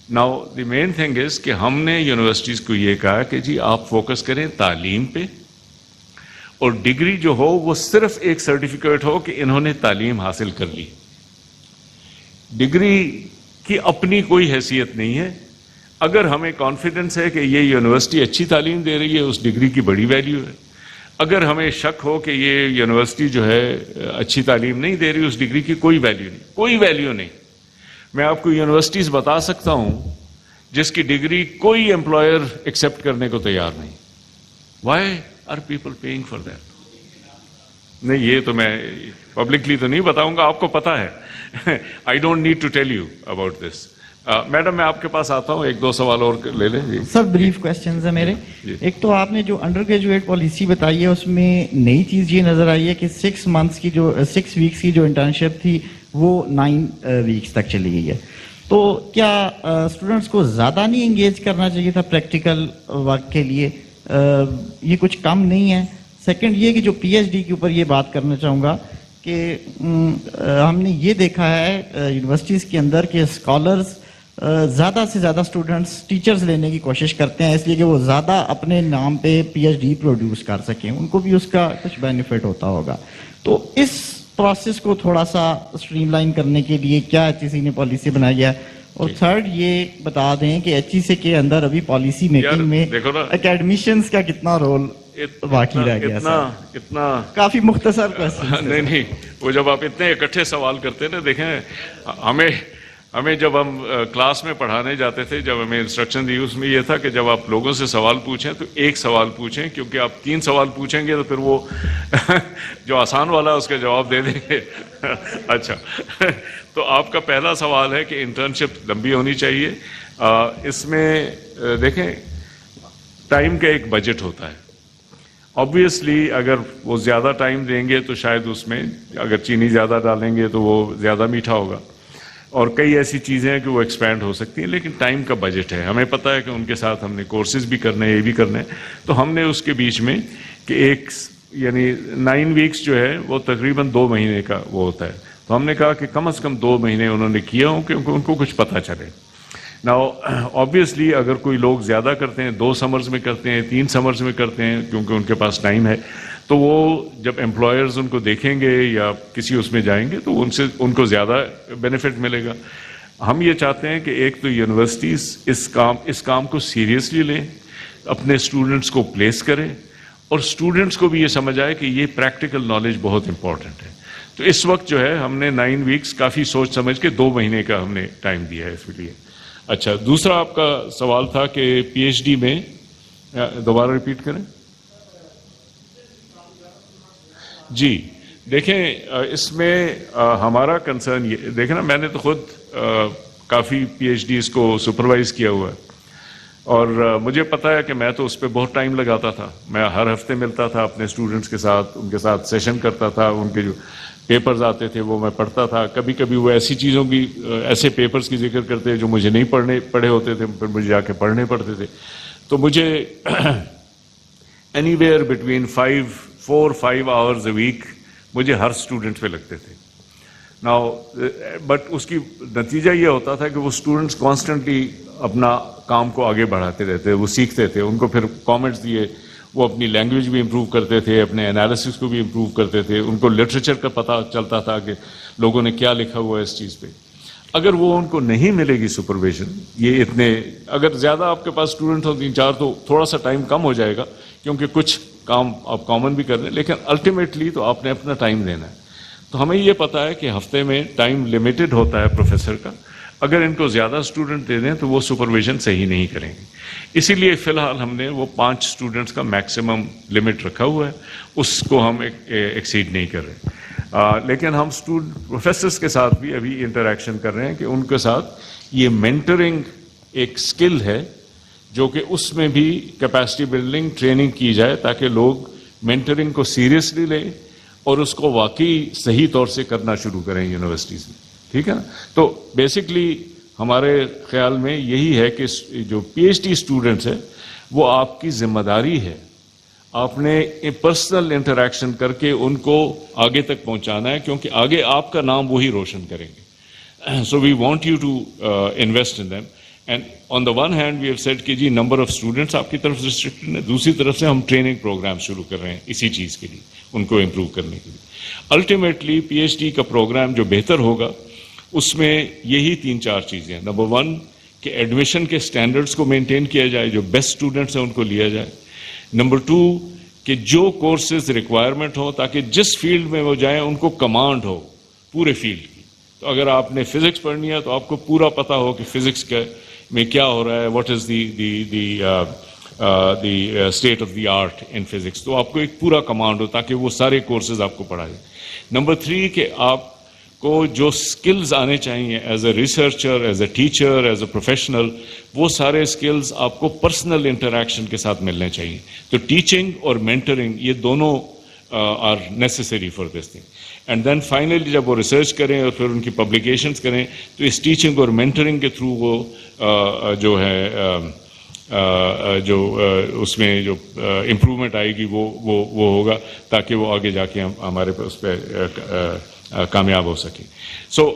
Now the main thing is کہ ہم نے یونیورسٹیز کو یہ کہا کہ جی آپ فوکس کریں تعلیم پہ, اور ڈگری جو ہو وہ صرف ایک سرٹیفکیٹ ہو کہ انہوں نے تعلیم حاصل کر لی. ڈگری کی اپنی کوئی حیثیت نہیں ہے. اگر ہمیں کانفیڈنس ہے کہ یہ یونیورسٹی اچھی تعلیم دے رہی ہے, اس ڈگری کی بڑی ویلیو ہے. اگر ہمیں شک ہو کہ یہ یونیورسٹی جو ہے اچھی تعلیم نہیں دے رہی, اس ڈگری کی کوئی ویلیو نہیں. میں آپ کو یونیورسٹیز بتا سکتا ہوں جس کی ڈگری کوئی امپلائر ایکسیپٹ کرنے کو تیار نہیں. Why are people paying for that? نہیں, یہ تو میں پبلکلی تو نہیں بتاؤں گا, آپ کو پتا ہے. I don't need to tell you about this. Madam میں آپ کے پاس آتا ہوں, ایک دو سوال اور لے لیں. جی سر بریف کوشچنز ہیں میرے. ایک تو آپ نے جو انڈر گریجویٹ پالیسی بتائی ہے اس میں نئی چیز یہ نظر آئی ہے کہ 6 ویکس کی جو انٹرنشپ تھی وہ 9 ویکس تک چلی گئی ہے. تو کیا اسٹوڈنٹس کو زیادہ نہیں انگیج کرنا چاہیے تھا پریکٹیکل ورک کے لیے؟ یہ کچھ کم نہیں ہے. سیکنڈ یہ کہ جو PhD کے اوپر یہ بات کرنا چاہوں گا کہ ہم نے یہ دیکھا ہے یونیورسٹیز کے اندر کہ اسکالرز زیادہ سے زیادہ اسٹوڈنٹس ٹیچرز لینے کی کوشش کرتے ہیں, اس لیے کہ وہ زیادہ اپنے نام پہ PhD پروڈیوس کر سکیں. ان کو بھی اس کا کچھ بینیفٹ ہوتا ہوگا. تو اس پروسیس کو تھوڑا سا اسٹریم لائن کرنے کے لیے کیا HEC نے پالیسی بنائی ہے؟ اور تھرڈ یہ بتا دیں کہ HEC کے اندر ابھی پالیسی میکنگ میں اکیڈمیشینز کا کتنا رول باقی رہ گیا؟ اتنا کافی مختصر کوسچن. نہیں, وہ جب آپ اتنے اکٹھے سوال کرتے نا, دیکھیں ہمیں جب ہم کلاس میں پڑھانے جاتے تھے, جب ہمیں انسٹرکشن دی اس میں یہ تھا کہ جب آپ لوگوں سے سوال پوچھیں تو ایک سوال پوچھیں, کیونکہ آپ 3 سوال پوچھیں گے تو پھر وہ جو آسان والا اس کا جواب دے دیں گے. اچھا, تو آپ کا پہلا سوال ہے کہ انٹرنشپ لمبی ہونی چاہیے. اس میں دیکھیں ٹائم کا ایک بجٹ ہوتا ہے. آبویسلی اگر وہ زیادہ ٹائم دیں گے تو شاید اس میں اگر چینی زیادہ ڈالیں گے تو وہ زیادہ میٹھا ہوگا, اور کئی ایسی چیزیں ہیں کہ وہ ایکسپینڈ ہو سکتی ہیں. لیکن ٹائم کا بجٹ ہے, ہمیں پتہ ہے کہ ان کے ساتھ ہم نے کورسز بھی کرنے ہیں, یہ بھی کرنے ہیں. تو ہم نے اس کے بیچ میں کہ ایک یعنی 9 ویکس جو ہے وہ تقریباً 2 مہینے کا وہ ہوتا ہے. تو ہم نے کہا کہ کم از کم 2 مہینے انہوں نے کیا ہوں کہ ان کو کچھ پتہ چلے. ناؤ آبویسلی اگر کوئی لوگ زیادہ کرتے ہیں, 2 سمرز میں کرتے ہیں, 3 سمرز میں کرتے ہیں, کیونکہ ان کے پاس ٹائم ہے, تو وہ جب امپلائرز ان کو دیکھیں گے یا کسی اس میں جائیں گے تو ان کو زیادہ بینیفٹ ملے گا. ہم یہ چاہتے ہیں کہ ایک تو یونیورسٹیز اس کام کو سیریسلی لیں, اپنے اسٹوڈنٹس کو پلیس کریں, اور اسٹوڈنٹس کو بھی یہ سمجھ آئے کہ یہ پریکٹیکل نالج بہت امپورٹنٹ ہے. تو اس وقت جو ہے ہم نے 9 ویکس کافی سوچ سمجھ کے 2 مہینے کا ہم نے ٹائم دیا ہے اس کے لیے. اچھا, دوسرا آپ کا سوال تھا کہ پی ایچ ڈی میں, دوبارہ ریپیٹ کریں. جی دیکھیں, اس میں ہمارا کنسرن یہ دیکھیں نا, میں نے تو خود کافی پی ایچ ڈیز کو سپروائز کیا ہوا ہے, اور مجھے پتا ہے کہ میں تو اس پہ بہت ٹائم لگاتا تھا. میں ہر ہفتے ملتا تھا اپنے اسٹوڈنٹس کے ساتھ, ان کے ساتھ سیشن کرتا تھا, ان کے جو پیپرز آتے تھے وہ میں پڑھتا تھا. کبھی کبھی وہ ایسی چیزوں کی, ایسے پیپرز کی ذکر کرتے جو مجھے نہیں پڑھے ہوتے تھے, پھر مجھے جا کے پڑھنے پڑتے تھے. تو مجھے any where between 4-5 hours a week مجھے ہر اسٹوڈنٹ پہ لگتے تھے. بٹ اس کی نتیجہ یہ ہوتا تھا کہ وہ اسٹوڈنٹس کانسٹنٹلی اپنا کام کو آگے بڑھاتے رہتے, وہ سیکھتے تھے, ان کو پھر کامنٹس دیے, وہ اپنی لینگویج بھی امپروو کرتے تھے, اپنے انالیسس کو بھی امپروو کرتے تھے, ان کو لٹریچر کا پتہ چلتا تھا کہ لوگوں نے کیا لکھا ہوا ہے اس چیز پہ. اگر وہ ان کو نہیں ملے گی سپرویژن, یہ اتنے اگر زیادہ آپ کے پاس اسٹوڈنٹ ہو 3-4 تو تھوڑا سا ٹائم کم ہو جائے گا, کیونکہ کچھ کام آپ کامن بھی کر رہے ہیں, لیکن الٹیمیٹلی تو آپ نے اپنا ٹائم دینا ہے. تو ہمیں یہ پتہ ہے کہ ہفتے میں ٹائم لمیٹڈ ہوتا ہے پروفیسر کا, اگر ان کو زیادہ اسٹوڈنٹ دے دیں تو وہ سپرویژن صحیح نہیں کریں گے. اسی لیے فی الحال ہم نے وہ 5 اسٹوڈنٹس کا میکسیمم لمٹ رکھا ہوا ہے, اس کو ہم ایکسیڈ نہیں کر رہے. لیکن ہم پروفیسرس کے ساتھ بھی ابھی انٹریکشن کر رہے ہیں کہ ان کے ساتھ یہ مینٹرنگ ایک اسکل ہے جو کہ اس میں بھی کیپیسٹی بلڈنگ ٹریننگ کی جائے, تاکہ لوگ مینٹرنگ کو سیریسلی لیں اور اس کو واقعی صحیح طور سے کرنا شروع کریں یونیورسٹیز میں. ٹھیک ہے نا. تو بیسکلی ہمارے خیال میں یہی ہے کہ جو پی ایچ ڈی اسٹوڈنٹس ہیں وہ آپ کی ذمہ داری ہے, آپ نے پرسنل انٹریکشن کر کے ان کو آگے تک پہنچانا ہے, کیونکہ آگے آپ کا نام وہی روشن کریں گے. So we want you to invest in them. And on the one hand we have said کہ جی نمبر آف اسٹوڈنٹس آپ کی طرف سے ریسٹرکٹڈ ہے, دوسری طرف سے ہم ٹریننگ پروگرام شروع کر رہے ہیں اسی چیز کے لیے, ان کو امپروو کرنے کے لیے. الٹیمیٹلی پی ایچ ڈی کا پروگرام جو بہتر ہوگا اس میں یہی 3-4 چیزیں ہیں. نمبر 1 کہ ایڈمیشن کے اسٹینڈرڈس کو مینٹین کیا جائے, جو بیسٹ اسٹوڈنٹس ہیں ان کو لیا جائے. نمبر 2 کہ جو کورسز ریکوائرمنٹ ہوں تاکہ جس فیلڈ میں وہ جائیں ان کو کمانڈ ہو پورے فیلڈ کی. تو اگر آپ نے فزکس پڑھنی ہے تو آپ کو پورا پتہ ہو کہ فزکس میں کیا ہو رہا ہے, what is the state of the art in physics, تو آپ کو ایک پورا کمانڈ ہو تاکہ وہ سارے کورسز آپ کو پڑھائیں. نمبر 3 کہ آپ کو جو سکلز آنے چاہیے as a researcher, as a teacher, as a professional, وہ سارے سکلز آپ کو پرسنل انٹریکشن کے ساتھ ملنے چاہیے. تو ٹیچنگ اور مینٹرنگ یہ دونوں are necessary for this thing. And then finally جب وہ ریسرچ کریں اور پھر ان کی پبلیکیشنز کریں تو اس ٹیچنگ اور مینٹرنگ کے تھرو وہ جو ہے جو اس میں جو امپرومنٹ آئے گی وہ ہوگا, تاکہ وہ آگے جا کے ہمارے اس پہ کامیاب ہو سکے. So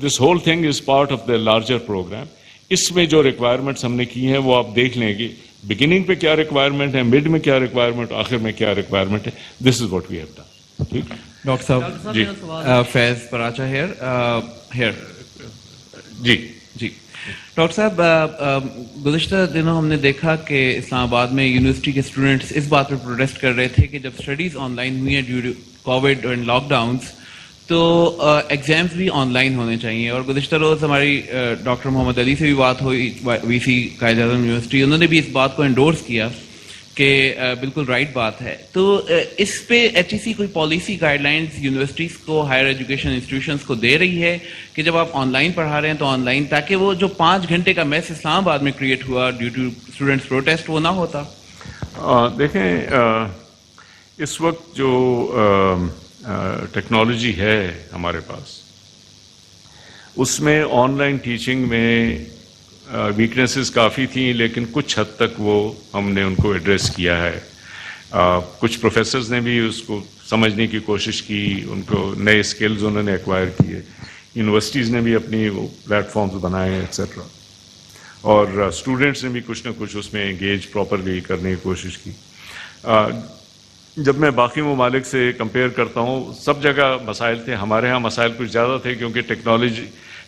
this whole thing is part of the larger programme. اس میں جو ریکوائرمنٹس ہم نے کی ہیں وہ آپ دیکھ لیں گے, بگننگ پہ کیا ریکوائرمنٹ ہے, مڈ میں کیا ریکوائرمنٹ, آخر میں کیا ریکوائرمنٹ ہے. This is what we have done. ٹھیک. ڈاکٹر صاحب جی فیض پراچا ہیئر جی جی ڈاکٹر صاحب, گزشتہ دنوں ہم نے دیکھا کہ اسلام آباد میں یونیورسٹی کے اسٹوڈنٹس اس بات پہ پروٹیسٹ کر رہے تھے کہ جب اسٹڈیز آن لائن ہوئی ہیں due to COVID and lockdowns تو ایگزامس بھی آن لائن ہونے چاہیے. اور گزشتہ روز ہماری ڈاکٹر محمد علی سے بھی بات ہوئی, وی سی قائد اعظم یونیورسٹی, انہوں نے بھی اس بات کو انڈورس کیا کہ بالکل رائٹ بات ہے. تو اس پہ ایچ ای سی کوئی پالیسی گائیڈ لائنز یونیورسٹیز کو, ہائر ایجوکیشن انسٹیٹیوشنس کو دے رہی ہے کہ جب آپ آن لائن پڑھا رہے ہیں تو آن لائن, تاکہ وہ جو 5 گھنٹے کا میس اسلام آباد میں کریٹ ہوا ڈیو ٹو اسٹوڈنٹس پروٹیسٹ وہ نہ ہوتا؟ دیکھیں اس وقت جو ٹیکنالوجی ہے ہمارے پاس, اس میں آن لائن ٹیچنگ میں ویکنیسز کافی تھیں, لیکن کچھ حد تک وہ ہم نے ان کو ایڈریس کیا ہے. کچھ پروفیسرز نے بھی اس کو سمجھنے کی کوشش کی, ان کو نئے اسکلز انہوں نے ایکوائر کیے, یونیورسٹیز نے بھی اپنی وہ پلیٹ فارمز بنائے ایٹسیٹرا, اور اسٹوڈنٹس نے بھی کچھ نہ کچھ اس میں انگیج پراپرلی کرنے کی کوشش کی. جب میں باقی ممالک سے کمپیئر کرتا ہوں, سب جگہ مسائل تھے, ہمارے ہاں مسائل کچھ زیادہ تھے کیونکہ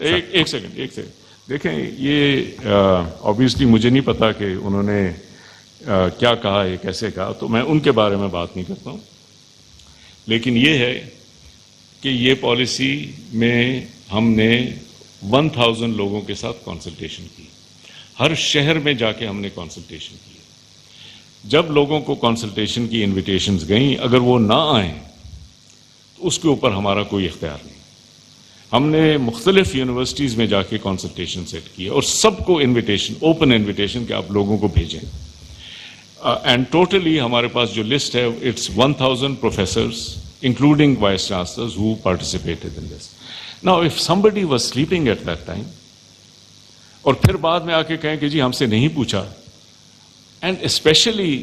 ایک سیکنڈ دیکھیں, یہ آبویسلی مجھے نہیں پتا کہ انہوں نے کیا کہا ہے, کیسے کہا, تو میں ان کے بارے میں بات نہیں کرتا ہوں. لیکن یہ ہے کہ یہ پالیسی میں ہم نے 1000 لوگوں کے ساتھ کنسلٹیشن کی. ہر شہر میں جا کے ہم نے کنسلٹیشن کی. جب لوگوں کو کنسلٹیشن کی انویٹیشنز گئیں, اگر وہ نہ آئیں تو اس کے اوپر ہمارا کوئی اختیار نہیں. ہم نے مختلف یونیورسٹیز میں جا کے کنسلٹیشن سیٹ کی اور سب کو انویٹیشن, اوپن انویٹیشن کہ آپ لوگوں کو بھیجیں. اینڈ ٹوٹلی ہمارے پاس جو لسٹ ہے it's 1000 professors including vice chancellors who participated in this. Now if somebody was sleeping at that time اور پھر بعد میں آ کے کہیں کہ جی ہم سے نہیں پوچھا, and especially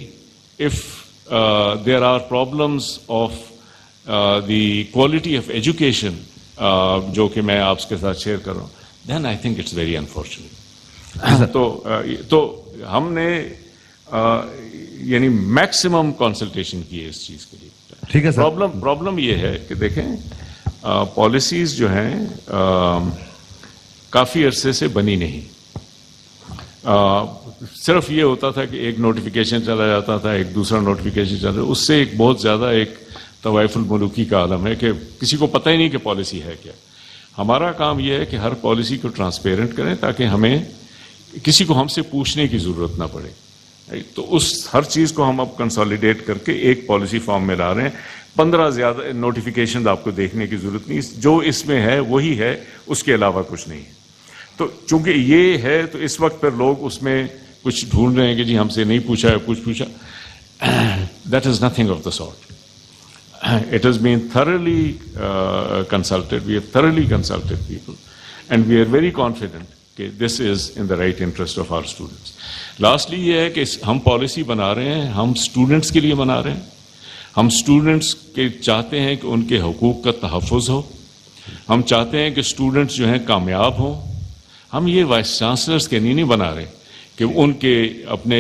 if there are problems of the quality of education جو کہ میں آپ کے ساتھ شیئر کر رہا ہوں, then I think it's very unfortunate. تو ہم نے یعنی میکسیمم کنسلٹیشن کی ہے اس چیز کے لیے. ٹھیک ہے سر. پرابلم یہ ہے کہ دیکھیں پالیسیز جو ہیں کافی عرصے سے بنی نہیں. صرف یہ ہوتا تھا کہ ایک نوٹیفیکیشن چلا جاتا تھا, ایک دوسرا نوٹیفیکیشن چلا جاتا, اس سے ایک بہت زیادہ ایک طوائف الملوکی کا عالم ہے کہ کسی کو پتہ ہی نہیں کہ پالیسی ہے کیا. ہمارا کام یہ ہے کہ ہر پالیسی کو ٹرانسپیرنٹ کریں تاکہ ہمیں کسی کو ہم سے پوچھنے کی ضرورت نہ پڑے. تو اس ہر چیز کو ہم اب کنسالیڈیٹ کر کے ایک پالیسی فارم میں لا رہے ہیں. 15 زیادہ نوٹیفیکیشن آپ کو دیکھنے کی ضرورت نہیں, جو اس میں ہے وہی ہے, اس کے علاوہ کچھ نہیں ہے. تو چونکہ یہ ہے تو اس وقت پھر لوگ اس میں کچھ ڈھونڈ رہے ہیں کہ جی ہم سے نہیں پوچھا ہے, کچھ پوچھا. That is nothing of the sort. It has been thoroughly consulted. We have thoroughly consulted people, and we are very confident that this is in the right interest of our students. Lastly, یہ ہے کہ ہم policy بنا رہے ہیں, ہم students کے لیے بنا رہے ہیں. ہم اسٹوڈنٹس کے چاہتے ہیں کہ ان کے حقوق کا تحفظ ہو. ہم چاہتے ہیں کہ اسٹوڈنٹس جو ہیں کامیاب ہوں. ہم یہ وائس چانسلرس کے نہیں بنا رہے کہ ان کے اپنے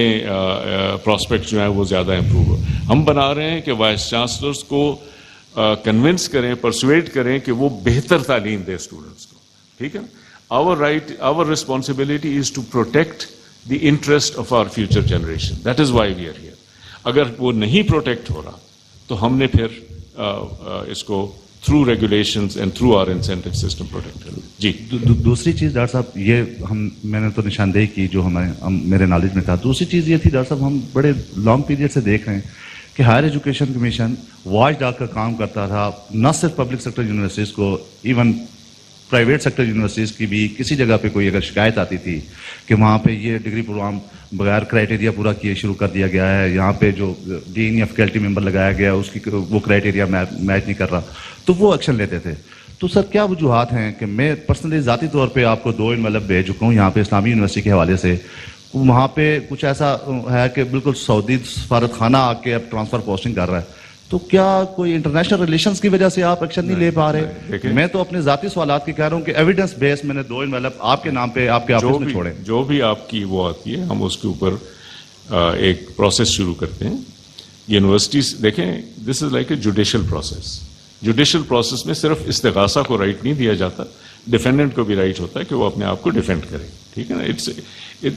پراسپیکٹ جو ہیں وہ زیادہ امپروو ہو. ہم بنا رہے ہیں کہ وائس چانسلرس کو کنونس کریں, پرسویٹ کریں کہ وہ بہتر تعلیم دیں اسٹوڈنٹس کو. ٹھیک ہے. our responsibility is to protect the interest of our future generation. That is why we are here. اگر وہ نہیں پروٹیکٹ ہو رہا تو ہم نے پھر اس کو through regulations and through our incentive system protect کریں. جی دوسری چیز ڈاکٹر صاحب, یہ میں نے تو نشاندہی کی جو میرے نالج میں تھا. دوسری چیز یہ تھی ڈاکٹر صاحب, ہم بڑے لانگ پیریڈ سے دیکھ رہے ہیں کہ higher education commission watchdog کا کام کرتا تھا, نہ صرف پبلک سیکٹر یونیورسٹیز کو, ایون پرائیویٹ سیکٹر یونیورسٹیز کی بھی کسی جگہ پہ کوئی اگر شکایت آتی تھی کہ وہاں پہ یہ ڈگری پروگرام بغیر کرائٹیریا پورا کیے شروع کر دیا گیا ہے, یہاں پہ جو ڈین یا فیکلٹی ممبر لگایا گیا اس کی وہ کرائٹیریا میچ نہیں کر رہا, تو وہ ایکشن لیتے تھے. تو سر کیا وجوہات ہیں کہ میں پرسنلی ذاتی طور پہ آپ کو 2 انویلپ بھیج چکا ہوں یہاں پہ اسلامی یونیورسٹی کے حوالے سے, وہاں پہ کچھ ایسا ہے کہ بالکل سعودی سفارت خانہ آ کے اب ٹرانسفر پوسٹنگ کر رہا ہے, تو کیا کوئی انٹرنیشنل ریلیشنز کی وجہ سے آپ ایکشن نہیں لے پا رہے؟ میں تو اپنے ذاتی سوالات کی کہہ رہا ہوں کہ ایویڈنس بیس میں نے 2 انویلپ آپ کے نام پہ آپ کے آفس میں چھوڑے. جو بھی آپ کی وہ آتی ہے ہم اس کے اوپر ایک پروسیس شروع کرتے ہیں. یونیورسٹیز دیکھیں, this is like a judicial process. Judicial process میں صرف استغاثہ کو رائٹ نہیں دیا جاتا, ڈیفینڈنٹ کو بھی رائٹ ہوتا ہے کہ وہ اپنے آپ کو ڈیفینڈ کرے. ٹھیک ہے نا.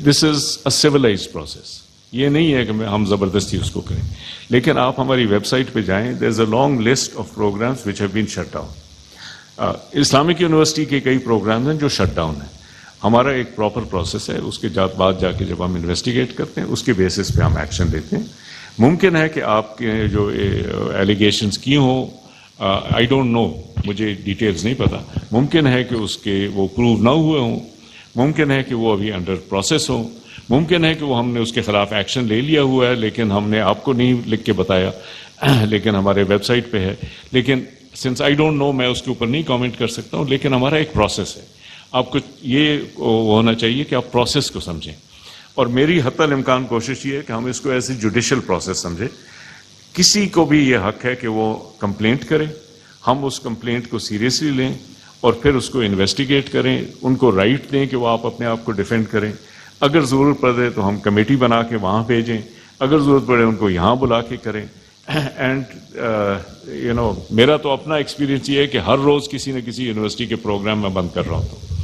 دس از اے سویلائزڈ پروسیس. یہ نہیں ہے کہ ہم زبردستی اس کو کریں. لیکن آپ ہماری ویب سائٹ پہ جائیں, there is a long list of programmes which have been shut down. Islamic university کے کئی پروگرامز ہیں جو شٹ ڈاؤن ہیں. ہمارا ایک پراپر پروسیس ہے, اس کے بعد جا کے جب ہم انویسٹیگیٹ کرتے ہیں اس کے بیسس پہ ہم ایکشن لیتے ہیں. ممکن ہے کہ آپ کے جو ایلیگیشنز کی ہوں, آئی ڈونٹ نو, مجھے ڈیٹیلز نہیں پتا, ممکن ہے کہ اس کے وہ پروو نہ ہوئے ہوں, ممکن ہے کہ وہ ابھی انڈر پروسیس ہوں, ممکن ہے کہ وہ ہم نے اس کے خلاف ایکشن لے لیا ہوا ہے لیکن ہم نے آپ کو نہیں لکھ کے بتایا, لیکن ہمارے ویب سائٹ پہ ہے. لیکن سنس آئی ڈونٹ نو, میں اس کے اوپر نہیں کامنٹ کر سکتا ہوں. لیکن ہمارا ایک پروسیس ہے. آپ کو یہ ہونا چاہیے کہ آپ پروسیس کو سمجھیں, اور میری حتی الامکان کوشش یہ ہے کہ ہم اس کو ایز اے جوڈیشل پروسیس سمجھیں. کسی کو بھی یہ حق ہے کہ وہ کمپلینٹ کرے, ہم اس کمپلینٹ کو سیریسلی لیں اور پھر اس کو انویسٹیگیٹ کریں, ان کو رائٹ دیں کہ وہ آپ اپنے آپ کو ڈیفینڈ کریں. اگر ضرورت پڑے تو ہم کمیٹی بنا کے وہاں بھیجیں, اگر ضرورت پڑے ان کو یہاں بلا کے کریں. اینڈ میرا تو اپنا ایکسپیرینس یہ ہے کہ ہر روز کسی نہ کسی یونیورسٹی کے پروگرام میں بند کر رہا ہوں.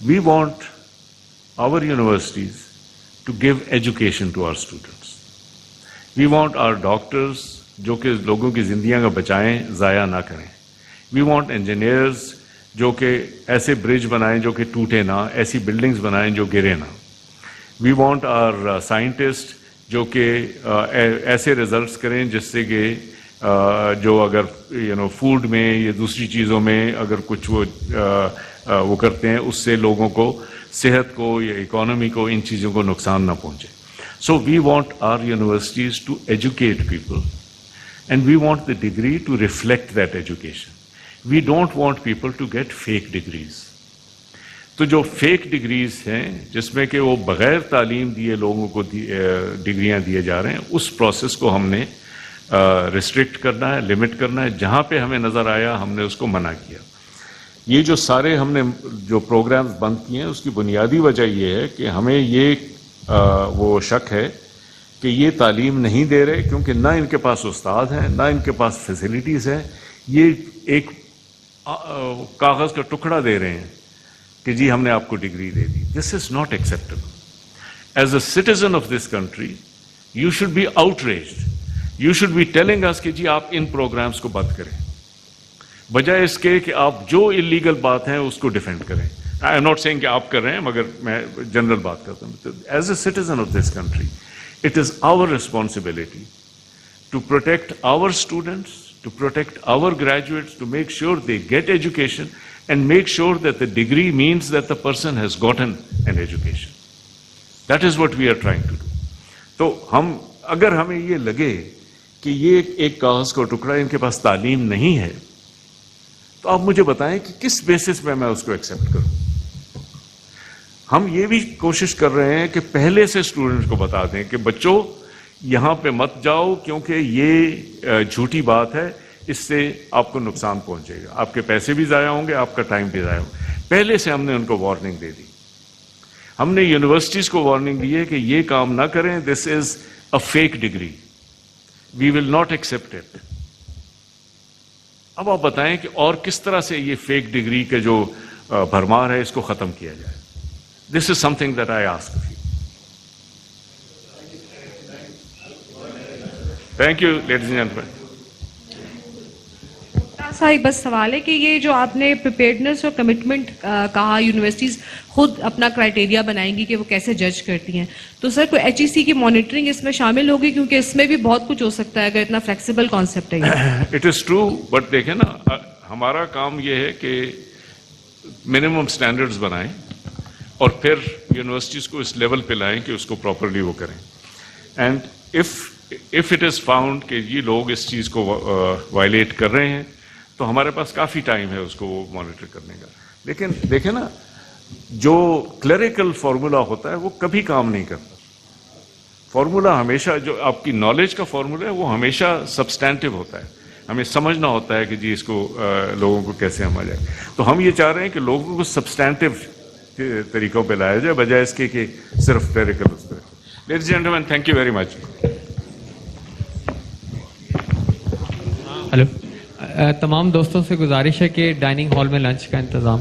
We want our universities to give education to our students. We want our doctors جو کہ لوگوں کی زندگیاں کا بچائیں, ضائع نہ کریں. We want engineers جو کہ ایسے برج بنائیں جو کہ ٹوٹے نہ, ایسی بلڈنگز بنائیں جو گرے نہ. We want our scientists جو کہ ایسے ریزلٹس کریں جس سے کہ جو اگر فوڈ میں یا دوسری چیزوں میں اگر کچھ وہ کرتے ہیں اس سے لوگوں کو, صحت کو یا اکانومی کو, ان چیزوں کو نقصان نہ پہنچے. So we want our universities to educate people and we want the degree to reflect that education. We don't want people to get fake degrees. تو جو فیک ڈگریز ہیں جس میں کہ وہ بغیر تعلیم دیے لوگوں کو ڈگریاں دیے جا رہے ہیں, اس پروسیس کو ہم نے ریسٹرکٹ کرنا ہے, لمٹ کرنا ہے. جہاں پہ ہمیں نظر آیا ہم نے اس کو منع کیا. یہ جو سارے ہم نے جو پروگرامز بند کیے ہیں اس کی بنیادی وجہ یہ ہے کہ ہمیں یہ وہ شک ہے کہ یہ تعلیم نہیں دے رہے, کیونکہ نہ ان کے پاس استاد ہیں نہ ان کے پاس فیسلٹیز ہیں. یہ ایک کاغذ کا ٹکڑا دے رہے ہیں کہ جی ہم نے آپ کو ڈگری دے دی. This is not acceptable. As a citizen of this country you should be outraged. You should be telling us کہ جی آپ ان پروگرامز کو بند کریں, بجائے اس کے کہ آپ جو انلیگل بات ہیں اس کو ڈیفینڈ کریں. آئی ایم ناٹ سیئنگ کہ آپ کر رہے ہیں, مگر میں جنرل بات کرتا ہوں. As a citizen of this country it is our responsibility to protect our students, to protect our graduates, to make sure they get education and make sure that the degree means that the person has gotten an education. That is what we are trying to do. تو ہم اگر ہمیں یہ لگے کہ یہ ایک کاغذ کا ٹکڑا ان کے پاس تعلیم نہیں ہے, تو آپ مجھے بتائیں کہ کس بیسس پہ میں اس کو ایکسیپٹ کروں. ہم یہ بھی کوشش کر رہے ہیں کہ پہلے سے اسٹوڈنٹس کو بتا دیں کہ بچوں یہاں پہ مت جاؤ کیونکہ یہ جھوٹی بات ہے, اس سے آپ کو نقصان پہنچے گا, آپ کے پیسے بھی ضائع ہوں گے, آپ کا ٹائم بھی ضائع ہوگا. پہلے سے ہم نے ان کو وارننگ دے دی. ہم نے یونیورسٹیز کو وارننگ دی ہے کہ یہ کام نہ کریں, this is a fake degree, we will not accept it. اب آپ بتائیں کہ اور کس طرح سے یہ فیک ڈگری کا جو بھرمار ہے اس کو ختم کیا جائے. This is something that I ask of you. Thank you ladies and gentlemen. سا ایک بس سوال ہے کہ یہ جو آپ نے پریپیئرڈنس اور کمٹمنٹ کہا یونیورسٹیز خود اپنا کرائٹیریا بنائیں گی کہ وہ کیسے جج کرتی ہیں, تو سر کوئی ایچ ای سی کی مانیٹرنگ اس میں شامل ہوگی, کیونکہ اس میں بھی بہت کچھ ہو سکتا ہے اگر اتنا فلیکسیبل کانسیپٹ ہے. اٹ از ٹرو, بٹ دیکھیں نا ہمارا کام یہ ہے کہ منیمم اسٹینڈرڈز بنائیں اور پھر یونیورسٹیز کو اس لیول پہ لائیں کہ اس کو پراپرلی وہ کریں. And if it is found کہ یہ لوگ اس چیز کو وائلیٹ کر رہے ہیں تو ہمارے پاس کافی ٹائم ہے اس کو مانیٹر کرنے کا. لیکن دیکھیں نا جو کلریکل فارمولا ہوتا ہے وہ کبھی کام نہیں کرتا. فارمولا ہمیشہ جو آپ کی نالج کا فارمولا ہے وہ ہمیشہ سبسٹینٹیو ہوتا ہے. ہمیں سمجھنا ہوتا ہے کہ جی اس کو لوگوں کو کیسے ہم آ جائے. تو ہم یہ چاہ رہے ہیں کہ لوگوں کو سبسٹینٹیو طریقوں پہ لایا جائے بجائے اس کے کہ صرف کلریکل اس طرح. Ladies and gentlemen, thank you very much. Hello, تمام دوستوں سے گزارش ہے کہ ڈائننگ ہال میں لنچ کا انتظام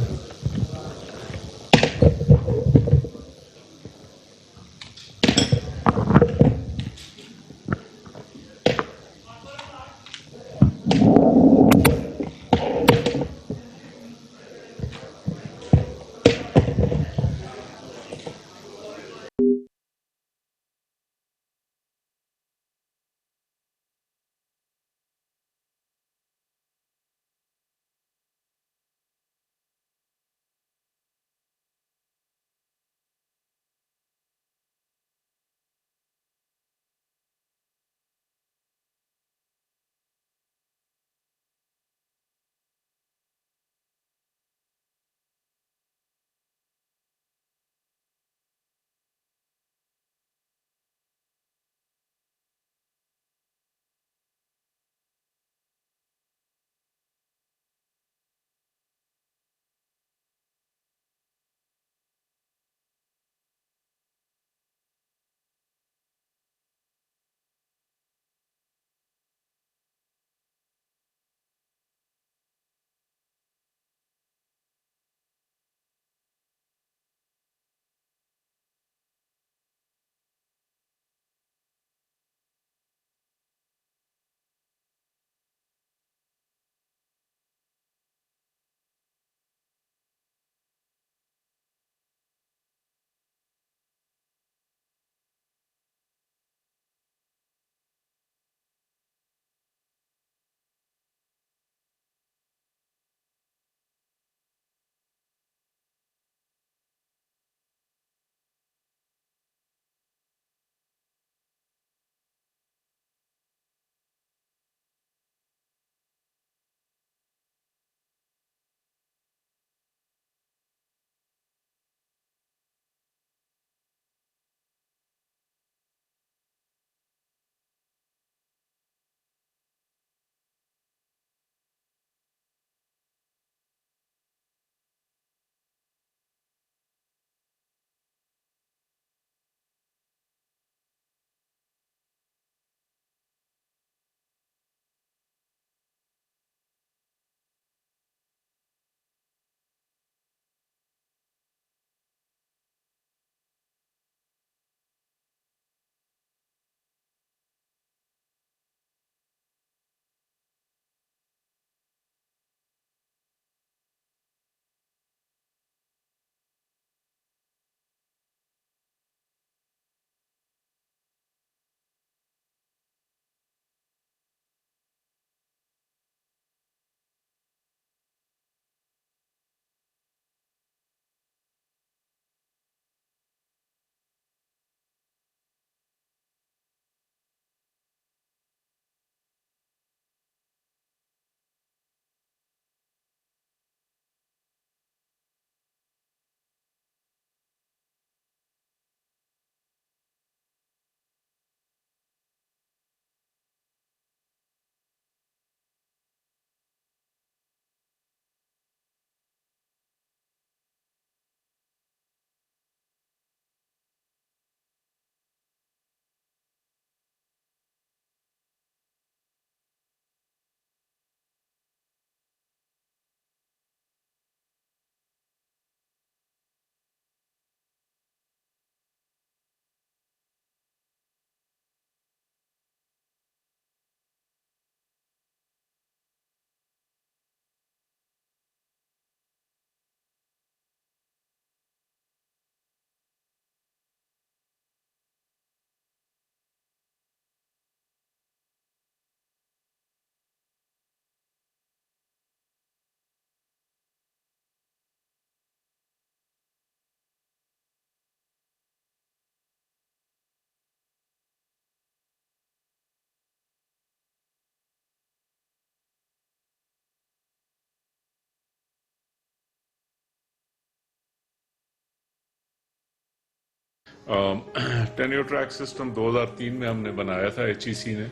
ٹینیور ٹریک سسٹم 2003 میں ہم نے بنایا تھا HEC نے.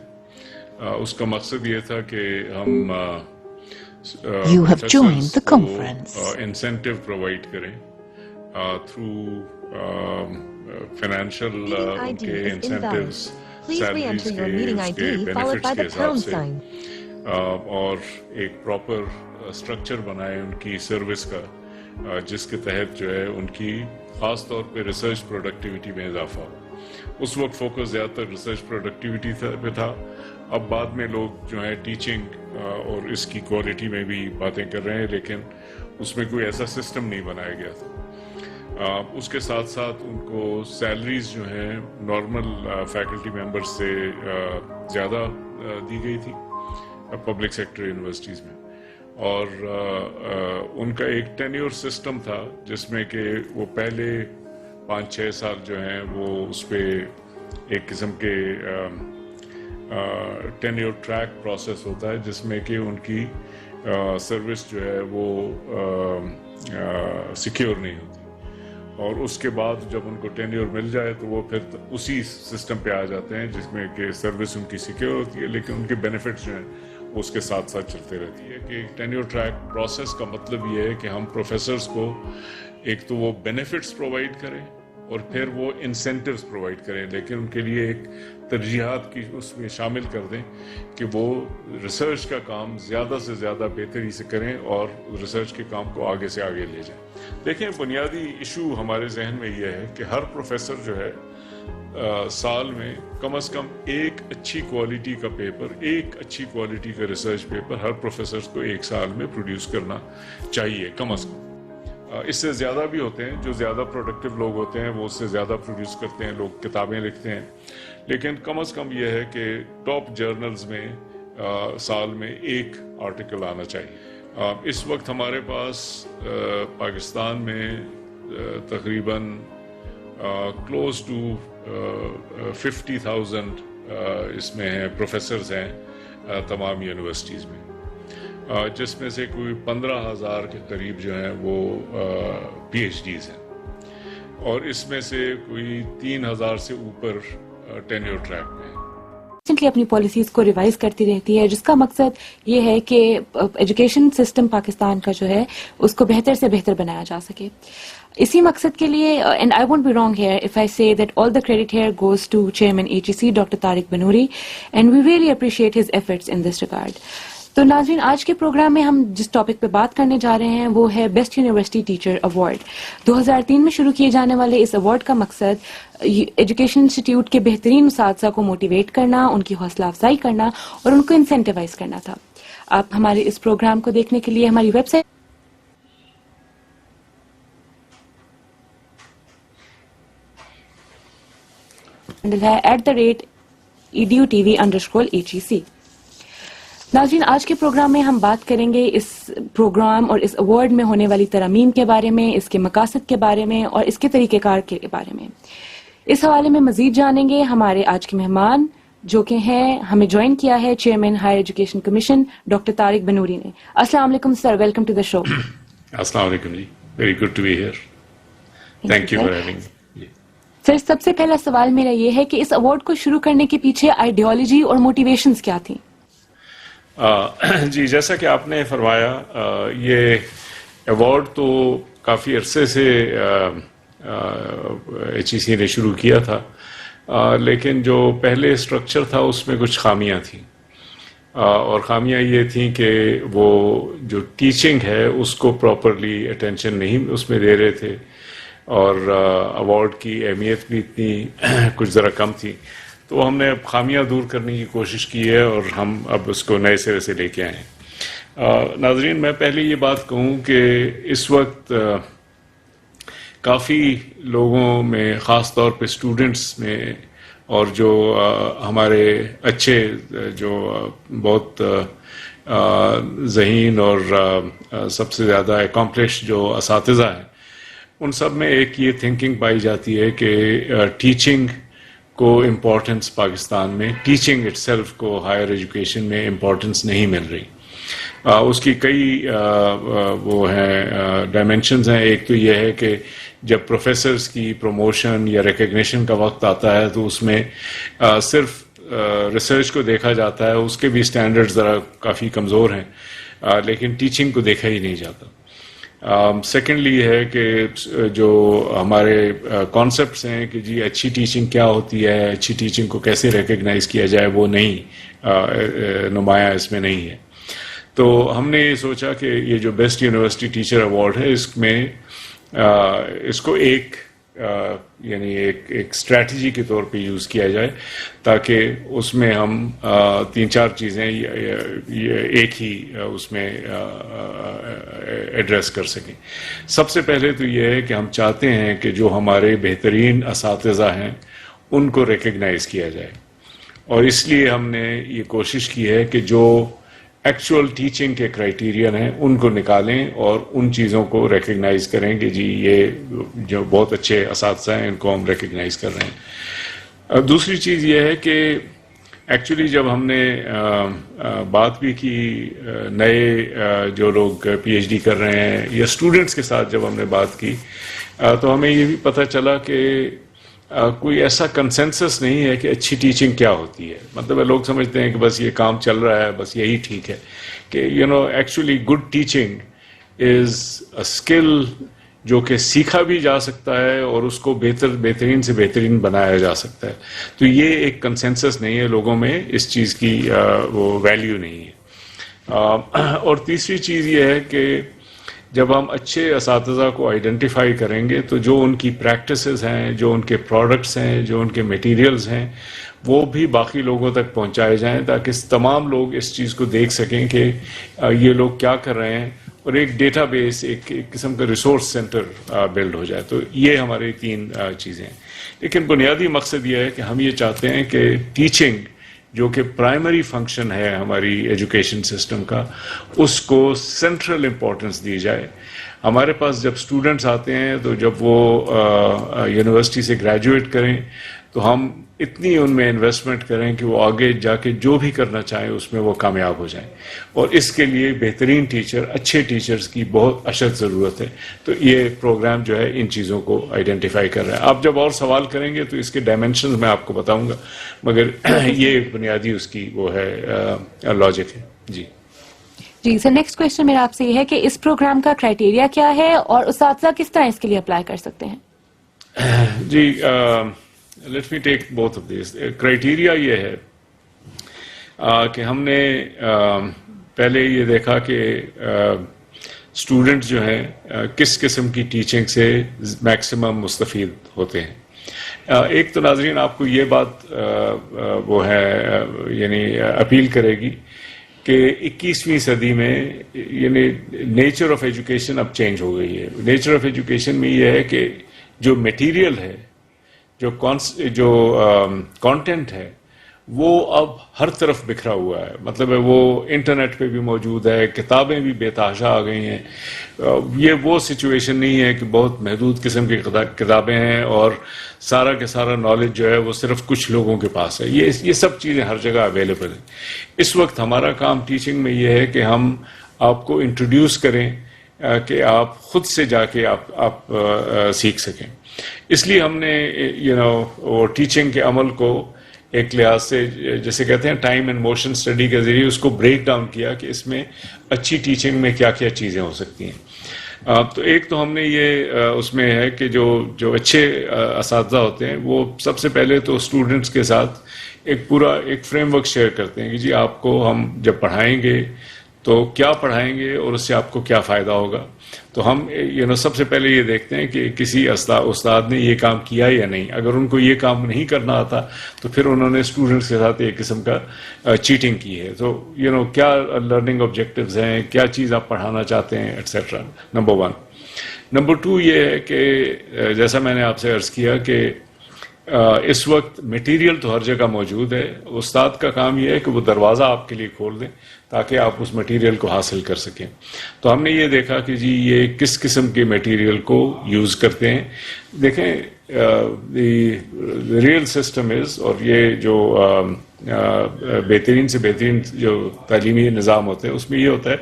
اس کا مقصد یہ تھا کہ ہم You have joined the conference. Incentive provide کریں تھرو فائنینشیل ان کے انسینٹیوز, سیلریز کے بینیفٹس کے حساب سے, اور ایک پراپر اسٹرکچر بنائے ان کی سروس کا, جس کے تحت جو ہے ان کی خاص طور پہ ریسرچ پروڈکٹیوٹی میں اضافہ ہو. اس وقت فوکس زیادہ تر ریسرچ پروڈکٹیوٹی پہ تھا. اب بعد میں لوگ جو ہے ٹیچنگ اور اس کی کوالٹی میں بھی باتیں کر رہے ہیں, لیکن اس میں کوئی ایسا سسٹم نہیں بنایا گیا تھا. اس کے ساتھ ساتھ ان کو سیلریز جو ہیں نارمل فیکلٹی ممبرز سے زیادہ دی گئی تھی پبلک سیکٹر یونیورسٹیز میں, اور ان کا ایک ٹینیور سسٹم تھا جس میں کہ وہ پہلے 5-6 سال جو ہیں وہ اس پہ ایک قسم کے ٹینیور ٹریک پروسیس ہوتا ہے, جس میں کہ ان کی سروس جو ہے وہ سیکیور نہیں ہوتی, اور اس کے بعد جب ان کو ٹینیور مل جائے تو وہ پھر اسی سسٹم پہ آ جاتے ہیں جس میں کہ سروس ان کی سیکیور ہوتی ہے, لیکن ان کے بینیفٹس جو ہیں اس کے ساتھ ساتھ چلتے رہتی ہے. کہ ٹینیور ٹریک پروسیس کا مطلب یہ ہے کہ ہم پروفیسرز کو ایک تو وہ بینیفٹس پرووائڈ کریں اور پھر وہ انسینٹیوز پرووائڈ کریں, لیکن ان کے لیے ایک ترجیحات کی اس میں شامل کر دیں کہ وہ ریسرچ کا کام زیادہ سے زیادہ بہتری سے کریں اور ریسرچ کے کام کو آگے سے آگے لے جائیں. دیکھیں, بنیادی ایشو ہمارے ذہن میں یہ ہے کہ ہر پروفیسر جو ہے سال میں کم از کم ایک اچھی کوالٹی کا پیپر, ایک اچھی کوالٹی کا ریسرچ پیپر ہر پروفیسر کو ایک سال میں پروڈیوس کرنا چاہیے کم از کم. اس سے زیادہ بھی ہوتے ہیں, جو زیادہ پروڈکٹیو لوگ ہوتے ہیں وہ اس سے زیادہ پروڈیوس کرتے ہیں, لوگ کتابیں لکھتے ہیں, لیکن کم از کم یہ ہے کہ ٹاپ جرنلز میں سال میں ایک آرٹیکل آنا چاہیے. اس وقت ہمارے پاس پاکستان میں تقریباً کلوز ٹو 50,000 اس میں ہیں پروفیسرز ہیں تمام یونیورسٹیز میں, جس میں سے کوئی 15,000 کے قریب جو ہیں وہ PhDs ہیں, اور اس میں سے کوئی 3,000 سے اوپر ٹینیور ٹریک میں ہیں. ریسنٹلی اپنی پالیسیز کو ریوائز کرتی رہتی ہے, جس کا مقصد یہ ہے کہ ایجوکیشن سسٹم پاکستان کا جو ہے اس کو بہتر سے بہتر بنایا جا سکے. اسی مقصد کے لیے, and I won't be wrong here if I say that all the credit here goes to chairman HEC doctor Tariq Banuri, and we really appreciate his efforts in this regard. تو ناظرین, آج کے پروگرام میں ہم جس ٹاپک پہ بات کرنے جا رہے ہیں وہ ہے بیسٹ یونیورسٹی ٹیچر ایوارڈ. 2003 میں شروع کیے جانے والے اس ایوارڈ کا مقصد ایجوکیشن انسٹیٹیوٹ کے بہترین اساتذہ کو موٹیویٹ کرنا, ان کی حوصلہ افزائی کرنا اور ان کو انسینٹیوائز کرنا تھا. آپ ہمارے اس پروگرام کو دیکھنے کے لیے ہماری ویب سائٹ ہے @edutv_HEC. ناظرین, آج کے پروگرام میں ہم بات کریں گے اس پروگرام اور اس ایوارڈ میں ہونے والی ترامیم کے بارے میں, اس کے مقاصد کے بارے میں اور اس کے طریقہ کار کے بارے میں. اس حوالے میں مزید جانیں گے ہمارے آج کے مہمان جو کہ ہیں, ہمیں جوائن کیا ہے chairman higher education commission doctor Tariq Banuri نے. السلام علیکم سر, ویلکم ٹو دا شو. السلام علیکم جی, very good to be here, thank you for having me. Sir, سب سے پہلا سوال میرا یہ ہے کہ اس ایوارڈ کو شروع کرنے کے پیچھے آئیڈیالوجی اور موٹیویشنز کیا تھیں؟ جی, جیسا کہ آپ نے فرمایا, یہ ایوارڈ تو کافی عرصے سے HEC نے شروع کیا تھا, لیکن جو پہلے اسٹرکچر تھا اس میں کچھ خامیاں تھیں, اور خامیاں یہ تھیں کہ وہ جو ٹیچنگ ہے اس کو پراپرلی اٹینشن نہیں اس میں دے رہے تھے, اور ایوارڈ کی اہمیت بھی اتنی کچھ ذرا کم تھی. تو ہم نے اب خامیاں دور کرنے کی کوشش کی ہے اور ہم اب اس کو نئے سرے سے لے کے آئے ہیں. ناظرین, میں پہلے یہ بات کہوں کہ اس وقت کافی لوگوں میں, خاص طور پہ اسٹوڈنٹس میں, اور جو ہمارے اچھے جو بہت ذہین اور سب سے زیادہ اکمپلش جو اساتذہ ہیں, ان سب میں ایک یہ تھنکنگ پائی جاتی ہے کہ ٹیچنگ کو امپورٹنس پاکستان میں, ٹیچنگ اٹ سیلف کو ہائر ایجوکیشن میں امپورٹنس نہیں مل رہی. اس کی کئی وہ ہیں ڈائمینشنز ہیں. ایک تو یہ ہے کہ جب پروفیسرز کی پروموشن یا ریکگنیشن کا وقت آتا ہے تو اس میں صرف ریسرچ کو دیکھا جاتا ہے, اس کے بھی اسٹینڈرڈ ذرا کافی کمزور ہیں, لیکن ٹیچنگ کو دیکھا ہی نہیں جاتا. سیکنڈلی یہ ہے کہ جو ہمارے کانسیپٹس ہیں کہ جی اچھی ٹیچنگ کیا ہوتی ہے, اچھی ٹیچنگ کو کیسے ریکگنائز کیا جائے, وہ نہیں نمایاں اس میں نہیں ہے. تو ہم نے یہ سوچا کہ یہ جو بیسٹ یونیورسٹی ٹیچر ایوارڈ ہے اس میں اس کو ایک یعنی ایک اسٹریٹجی کے طور پہ یوز کیا جائے تاکہ اس میں ہم 3-4 چیزیں ایک ہی اس میں ایڈریس کر سکیں. سب سے پہلے تو یہ ہے کہ ہم چاہتے ہیں کہ جو ہمارے بہترین اساتذہ ہیں ان کو ریکگنائز کیا جائے, اور اس لیے ہم نے یہ کوشش کی ہے کہ جو ایکچوئل ٹیچنگ کے کرائیٹیرین ہیں ان کو نکالیں اور ان چیزوں کو ریکگنائز کریں کہ جی یہ جو بہت اچھے اساتذہ ہیں ان کو ہم ریکگنائز کر رہے ہیں. دوسری چیز یہ ہے کہ ایکچولی جب ہم نے بات بھی کی نئے جو لوگ پی ایچ ڈی کر رہے ہیں یا اسٹوڈنٹس کے ساتھ جب ہم نے بات کی تو ہمیں یہ بھی پتہ چلا کہ کوئی ایسا کنسنسس نہیں ہے کہ اچھی ٹیچنگ کیا ہوتی ہے. مطلب لوگ سمجھتے ہیں کہ بس یہ کام چل رہا ہے, بس یہی ٹھیک ہے, کہ actually good teaching is a skill جو کہ سیکھا بھی جا سکتا ہے اور اس کو بہترین سے بہترین بنایا جا سکتا ہے. تو یہ ایک کنسنسس نہیں ہے لوگوں میں, اس چیز کی وہ ویلیو نہیں ہے. اور تیسری چیز یہ ہے کہ جب ہم اچھے اساتذہ کو آئیڈینٹیفائی کریں گے تو جو ان کی پریکٹسز ہیں, جو ان کے پروڈکٹس ہیں, جو ان کے میٹیریلز ہیں, وہ بھی باقی لوگوں تک پہنچائے جائیں تاکہ تمام لوگ اس چیز کو دیکھ سکیں کہ یہ لوگ کیا کر رہے ہیں, اور ایک ڈیٹا بیس, ایک قسم کا ریسورس سینٹر بلڈ ہو جائے. تو یہ ہماری 3 چیزیں ہیں. لیکن بنیادی مقصد یہ ہے کہ ہم یہ چاہتے ہیں کہ ٹیچنگ جو کہ پرائمری فنکشن ہے ہماری ایجوکیشن سسٹم کا, اس کو سینٹرل امپورٹنس دی جائے. ہمارے پاس جب اسٹوڈنٹس آتے ہیں تو جب وہ یونیورسٹی سے گریجویٹ کریں تو ہم اتنی ان میں انویسٹمنٹ کریں کہ وہ آگے جا کے جو بھی کرنا چاہیں اس میں وہ کامیاب ہو جائیں, اور اس کے لیے بہترین ٹیچر, اچھے ٹیچرز کی بہت اشد ضرورت ہے. تو یہ پروگرام جو ہے ان چیزوں کو آئیڈینٹیفائی کر رہا ہے. آپ جب اور سوال کریں گے تو اس کے ڈائمینشنز میں آپ کو بتاؤں گا, مگر یہ بنیادی اس کی وہ ہے لاجک ہے. جی سر, نیکسٹ کوشچن میرا آپ سے یہ ہے کہ اس پروگرام کا کرائیٹیریا کیا ہے اور اساتذہ کس طرح اس کے لیے اپلائی کر سکتے ہیں؟ جی let me take both of these. Criteria یہ ہے کہ ہم نے پہلے یہ دیکھا کہ اسٹوڈنٹ جو ہیں کس قسم کی ٹیچنگ سے میکسیمم مستفید ہوتے ہیں. ایک تو ناظرین آپ کو یہ بات وہ ہے یعنی اپیل کرے گی کہ 21ویں صدی میں یعنی نیچر آف ایجوکیشن اب چینج ہو گئی ہے. نیچر آف ایجوکیشن میں یہ ہے کہ جو میٹیریل ہے, جو کانٹینٹ ہے, وہ اب ہر طرف بکھرا ہوا ہے. مطلب ہے وہ انٹرنیٹ پہ بھی موجود ہے, کتابیں بھی بے تحاشا آ گئی ہیں. یہ وہ سچویشن نہیں ہے کہ بہت محدود قسم کی کتابیں ہیں اور سارا کے سارا نالج جو ہے وہ صرف کچھ لوگوں کے پاس ہے. یہ سب چیزیں ہر جگہ اویلیبل ہیں. اس وقت ہمارا کام ٹیچنگ میں یہ ہے کہ ہم آپ کو انٹروڈیوس کریں کہ آپ خود سے جا کے آپ سیکھ سکیں. اس لیے ہم نے وہ ٹیچنگ کے عمل کو ایک لحاظ سے جیسے کہتے ہیں ٹائم اینڈ موشن اسٹڈی کے ذریعے اس کو بریک ڈاؤن کیا کہ اس میں اچھی ٹیچنگ میں کیا کیا چیزیں ہو سکتی ہیں. تو ایک تو ہم نے یہ اس میں ہے کہ جو اچھے اساتذہ ہوتے ہیں وہ سب سے پہلے تو اسٹوڈنٹس کے ساتھ ایک پورا ایک فریم ورک شیئر کرتے ہیں کہ جی آپ کو ہم جب پڑھائیں گے تو کیا پڑھائیں گے اور اس سے آپ کو کیا فائدہ ہوگا. تو ہم سب سے پہلے یہ دیکھتے ہیں کہ کسی استاد نے یہ کام کیا یا نہیں. اگر ان کو یہ کام نہیں کرنا آتا تو پھر انہوں نے اسٹوڈنٹس کے ساتھ ایک قسم کا چیٹنگ کی ہے. تو کیا لرننگ آبجیکٹیوز ہیں, کیا چیز آپ پڑھانا چاہتے ہیں, ایٹسیٹرا. نمبر 1. نمبر 2 یہ ہے کہ جیسا میں نے آپ سے عرض کیا کہ اس وقت میٹیریل تو ہر جگہ موجود ہے. استاد کا کام یہ ہے کہ وہ دروازہ آپ کے لیے کھول دیں تاکہ آپ اس میٹیریل کو حاصل کر سکیں. تو ہم نے یہ دیکھا کہ جی یہ کس قسم کے میٹیریل کو یوز کرتے ہیں. دیکھیں ریئل سسٹم از, اور یہ جو بہترین سے بہترین جو تعلیمی نظام ہوتے ہیں اس میں یہ ہوتا ہے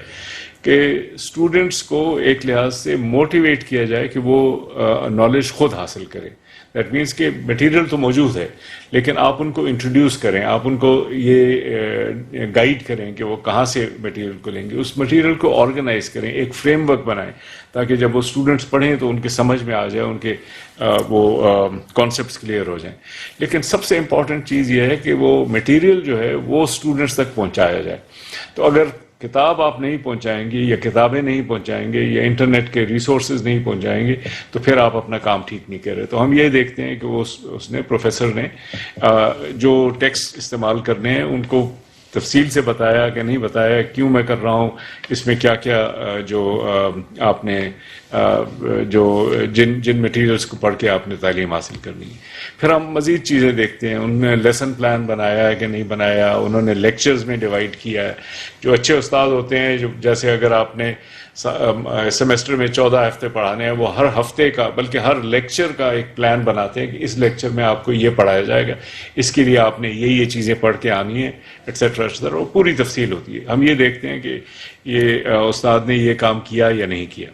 کہ اسٹوڈنٹس کو ایک لحاظ سے موٹیویٹ کیا جائے کہ وہ نالج خود حاصل کرے. دیٹ مینس کہ مٹیریل تو موجود ہے لیکن آپ ان کو انٹروڈیوس کریں, آپ ان کو یہ گائیڈ کریں کہ وہ کہاں سے مٹیریل کو لیں گے, اس مٹیریل کو آرگنائز کریں, ایک فریم ورک بنائیں تاکہ جب وہ اسٹوڈنٹس پڑھیں تو ان کے سمجھ میں آ جائے, ان کے وہ کانسیپٹس کلیئر ہو جائیں. لیکن سب سے امپورٹنٹ چیز یہ ہے کہ وہ مٹیریل جو ہے وہ اسٹوڈنٹس تک پہنچایا جائے. تو اگر کتاب آپ نہیں پہنچائیں گے یا کتابیں نہیں پہنچائیں گے یا انٹرنیٹ کے ریسورسز نہیں پہنچائیں گے تو پھر آپ اپنا کام ٹھیک نہیں کر رہے. تو ہم یہ دیکھتے ہیں کہ وہ اس نے پروفیسر نے جو ٹیکسٹ استعمال کرنے ہیں ان کو تفصیل سے بتایا کہ نہیں بتایا, کیوں میں کر رہا ہوں, اس میں کیا کیا جو آپ نے جو جن مٹیریلز کو پڑھ کے آپ نے تعلیم حاصل کرنی ہے. پھر ہم مزید چیزیں دیکھتے ہیں, انہوں نے لیسن پلان بنایا ہے کہ نہیں بنایا, انہوں نے لیکچرز میں ڈیوائڈ کیا ہے. جو اچھے استاد ہوتے ہیں, جو جیسے اگر آپ نے سیمسٹر میں 14 ہفتے پڑھانے ہیں, وہ ہر ہفتے کا بلکہ ہر لیکچر کا ایک پلان بناتے ہیں کہ اس لیکچر میں آپ کو یہ پڑھایا جائے گا, اس کے لیے آپ نے یہ چیزیں پڑھ کے آنی ہیں, ایٹسیٹرا ایٹسیٹرا. وہ پوری تفصیل ہوتی ہے. ہم یہ دیکھتے ہیں کہ یہ استاد نے یہ کام کیا یا نہیں کیا.